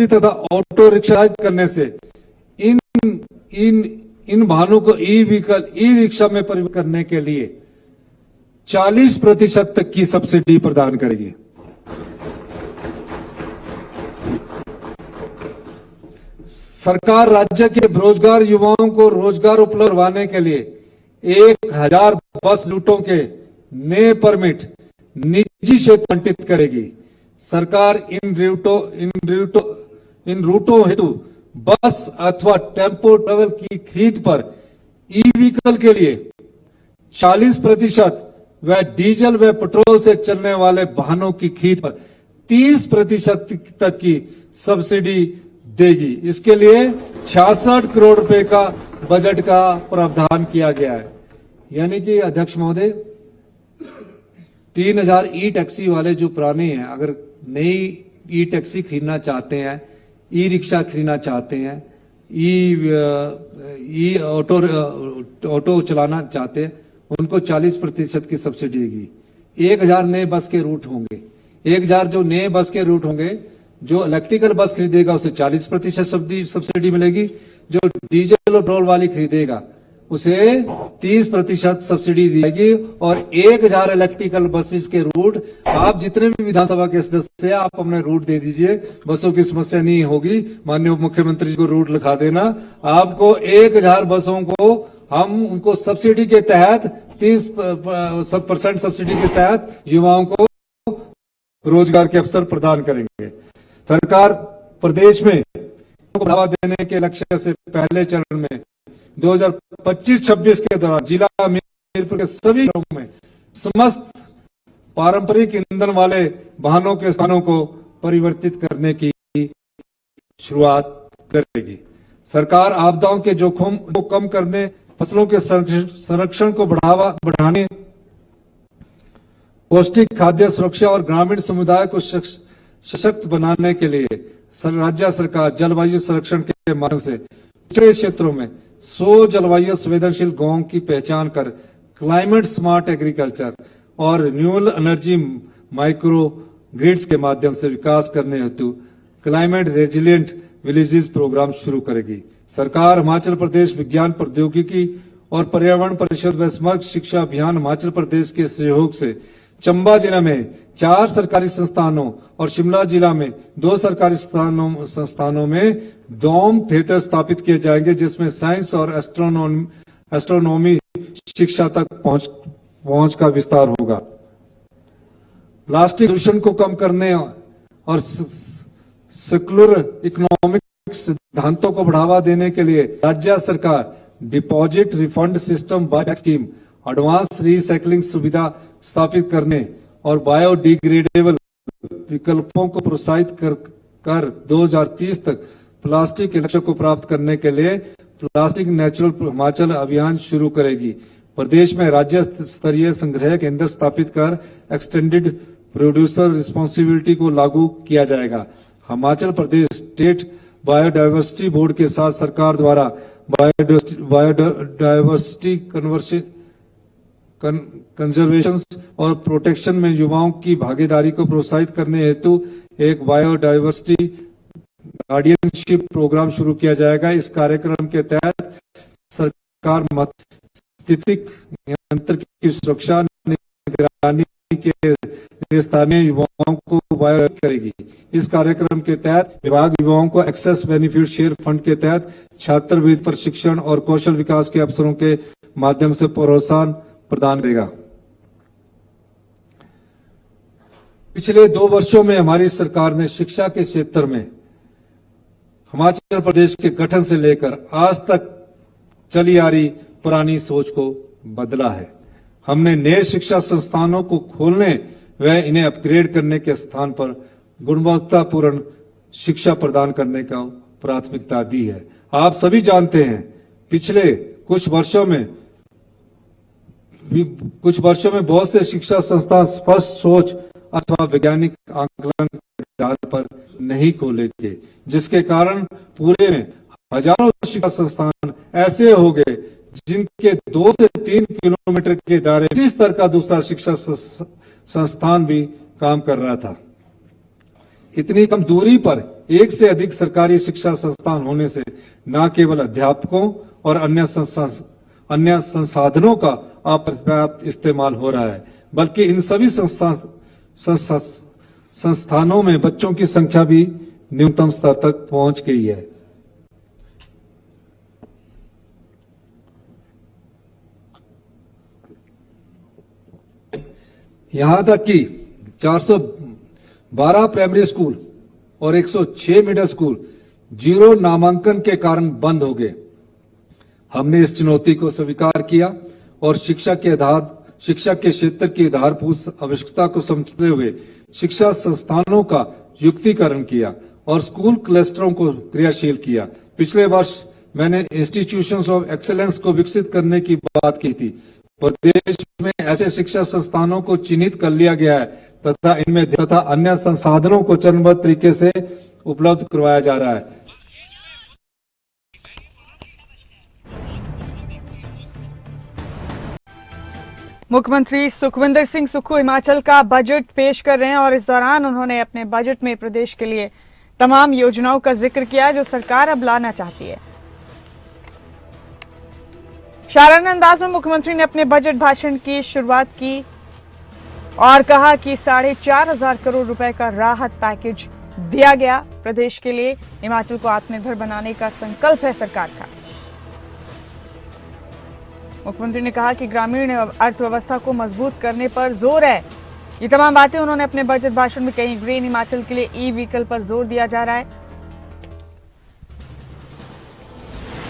तथा ऑटो रिक्शा करने से इन वाहनों को ई व्हीकल ई रिक्शा में परिवर्तित करने के लिए 40% तक की सब्सिडी प्रदान करेगी। सरकार राज्य के बेरोजगार युवाओं को रोजगार उपलब्ध करवाने के लिए 1,000 बस रूटों के नए परमिट निजी क्षेत्र आवंटित करेगी। सरकार इन रूटों हेतु बस अथवा टेम्पो ट्रेवल की खरीद पर ई व्हीकल के लिए 40% व डीजल व पेट्रोल से चलने वाले वाहनों की खरीद पर 30% तक की सब्सिडी देगी। इसके लिए 66 करोड़ रुपए का बजट का प्रावधान किया गया है। यानी कि अध्यक्ष महोदय 3,000 ई टैक्सी वाले जो पुराने हैं, अगर नई ई टैक्सी खरीदना चाहते हैं, ई रिक्शा खरीदना चाहते हैं, ई ऑटो चलाना चाहते हैं, उनको 40% की सब्सिडी देगी। 1,000 नए बस के रूट होंगे। 1,000 जो नए बस के रूट होंगे, जो इलेक्ट्रिकल बस खरीदेगा उसे 40% सब्सिडी मिलेगी। जो डीजल और पेट्रोल वाली खरीदेगा उसे 30% सब्सिडी दी जाएगी। और 1,000 इलेक्ट्रिकल बसेस के रूट, आप जितने भी विधानसभा के सदस्य हैं, आप अपने रूट दे दीजिए, बसों की समस्या नहीं होगी। माननीय उप मुख्यमंत्री जी को रूट लिखा देना। आपको 1,000 बसों को हम उनको सब्सिडी के तहत 30% सब्सिडी के तहत युवाओं को रोजगार के अवसर प्रदान करेंगे। सरकार प्रदेश में बढ़ावा देने के लक्ष्य से पहले चरण में 2025-26 के दौरान जिला हमीरपुर के सभी गांवों में समस्त पारंपरिक ईंधन वाले वाहनों के स्थानों को परिवर्तित करने की शुरुआत करेगी। सरकार आपदाओं के जोखिम को कम करने, फसलों के संरक्षण को बढ़ाने, पौष्टिक खाद्य सुरक्षा और ग्रामीण समुदाय को सशक्त बनाने के लिए राज्य सरकार जलवायु संरक्षण के माध्यम से पिछड़े क्षेत्रों में 100 जलवायु संवेदनशील गांवों की पहचान कर क्लाइमेट स्मार्ट एग्रीकल्चर और रिन्यूएबल एनर्जी माइक्रो ग्रिड्स के माध्यम से विकास करने हेतु क्लाइमेट रेजिलिएंट विलेजेस प्रोग्राम शुरू करेगी। सरकार हिमाचल प्रदेश विज्ञान प्रौद्योगिकी और पर्यावरण परिषद व समग्र शिक्षा अभियान हिमाचल प्रदेश के सहयोग से चंबा जिला में 4 सरकारी संस्थानों और शिमला जिला में 2 सरकारी संस्थानों में डोम थिएटर स्थापित किए जाएंगे, जिसमें साइंस और एस्ट्रोनॉमी शिक्षा तक पहुंच का विस्तार होगा। प्लास्टिक प्रदूषण को कम करने और सर्कुलर इकोनॉमिक सिद्धांतों को बढ़ावा देने के लिए राज्य सरकार deposit refund system buyback scheme, advance recycling सुविधा स्थापित करने और बायोडिग्रेडेबल विकल्पों को प्रोत्साहित कर 2030 तक प्लास्टिक के लक्ष्य को प्राप्त करने के लिए प्लास्टिक नेचुरल हिमाचल अभियान शुरू करेगी। प्रदेश में राज्य स्तरीय संग्रह केंद्र स्थापित कर एक्सटेंडेड प्रोड्यूसर रिस्पांसिबिलिटी को लागू किया जाएगा। Himachal Pradesh state biodiversity board के साथ सरकार द्वारा बायोडायवर्सिटी कंजर्वेशन और प्रोटेक्शन में युवाओं की भागीदारी को प्रोत्साहित करने हेतु एक बायोडायवर्सिटी गार्डियनशिप प्रोग्राम शुरू किया जाएगा। इस कार्यक्रम के तहत सरकार स्थितिक यंत्र की सुरक्षा निगरानी के स्थानीय युवाओं को वायरल करेगी। इस कार्यक्रम के तहत विभाग युवाओं को एक्सेस बेनिफिट शेयर फंड के तहत छात्रवृत्ति प्रशिक्षण और कौशल विकास के अवसरों के माध्यम से प्रोत्साहन प्रदान करेगा। पिछले 2 वर्षों में हमारी सरकार ने शिक्षा के क्षेत्र में हिमाचल प्रदेश के गठन से लेकर आज तक चली आ रही पुरानी सोच को बदला है। हमने नए शिक्षा संस्थानों को खोलने व इन्हें अपग्रेड करने के स्थान पर गुणवत्तापूर्ण शिक्षा प्रदान करने का प्राथमिकता दी है। आप सभी जानते हैं, पिछले कुछ वर्षों में बहुत से शिक्षा संस्थान स्पष्ट सोच अथवा वैज्ञानिक आकलन के आधार पर नहीं खोले गए, जिसके कारण पूरे में हजारों शिक्षा संस्थान ऐसे हो गए जिनके 2 से 3 किलोमीटर के दायरे में इसी स्तर का दूसरा शिक्षा संस्थान भी काम कर रहा था। इतनी कम दूरी पर एक से अधिक सरकारी शिक्षा संस्थान होने से न केवल अध्यापकों और अन्य संसाधनों का अपर्याप्त इस्तेमाल हो रहा है, बल्कि इन सभी संस्थानों में बच्चों की संख्या भी न्यूनतम स्तर तक पहुंच गई है। यहां तक कि 412 प्राइमरी स्कूल और 106 मिडिल स्कूल जीरो नामांकन के कारण बंद हो गए। हमने इस चुनौती को स्वीकार किया और शिक्षा के क्षेत्र की आधारभूत आवश्यकता को समझते हुए शिक्षा संस्थानों का युक्तिकरण किया और स्कूल क्लस्टरों को क्रियाशील किया। पिछले वर्ष मैंने इंस्टीट्यूशंस ऑफ एक्सीलेंस को विकसित करने की बात की थी। प्रदेश में ऐसे शिक्षा संस्थानों को चिन्हित कर लिया गया है तथा अन्य संसाधनों को चरणबद्ध तरीके से उपलब्ध करवाया जा रहा है। मुख्यमंत्री सुखविंदर सिंह सुक्खू हिमाचल का बजट पेश कर रहे हैं और इस दौरान उन्होंने अपने बजट में प्रदेश के लिए तमाम योजनाओं का जिक्र किया जो सरकार अब लाना चाहती है। शाराना अंदाज में मुख्यमंत्री ने अपने बजट भाषण की शुरुआत की और कहा कि 4,500 करोड़ रुपए का राहत पैकेज दिया गया। प्रदेश के लिए हिमाचल को आत्मनिर्भर बनाने का संकल्प है सरकार का। मुख्यमंत्री ने कहा कि ग्रामीण अर्थव्यवस्था को मजबूत करने पर जोर है। ये तमाम बातें उन्होंने अपने बजट भाषण में कही। ग्रीन हिमाचल के लिए ई व्हीकल पर जोर दिया जा रहा है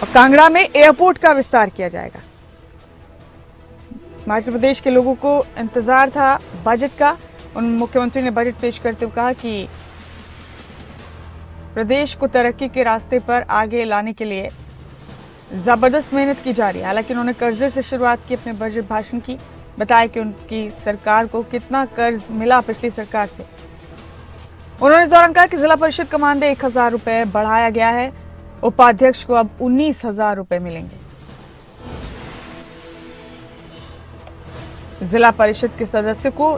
और कांगड़ा में एयरपोर्ट का विस्तार किया जाएगा। हिमाचल प्रदेश के लोगों को इंतजार था बजट का। मुख्यमंत्री ने बजट पेश करते हुए कहा कि प्रदेश को तरक्की के रास्ते पर आगे लाने के लिए जबरदस्त मेहनत की जा रही है। हालांकि उन्होंने कर्जे से शुरुआत की अपने बजट भाषण की। बताया कि उनकी सरकार को कितना कर्ज मिला पिछली सरकार से। उन्होंने इस दौरान कहा कि जिला परिषद का मानदेय 1,000 रुपए बढ़ाया गया है। उपाध्यक्ष को अब 19,000 रुपए मिलेंगे। जिला परिषद के सदस्य को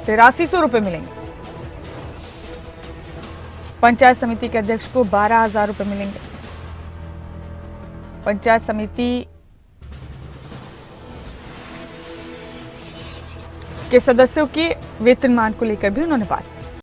8300 रुपए मिलेंगे। पंचायत समिति के अध्यक्ष को 12,000 रुपए मिलेंगे। पंचायत समिति के सदस्यों की वेतनमान को लेकर भी उन्होंने बात की।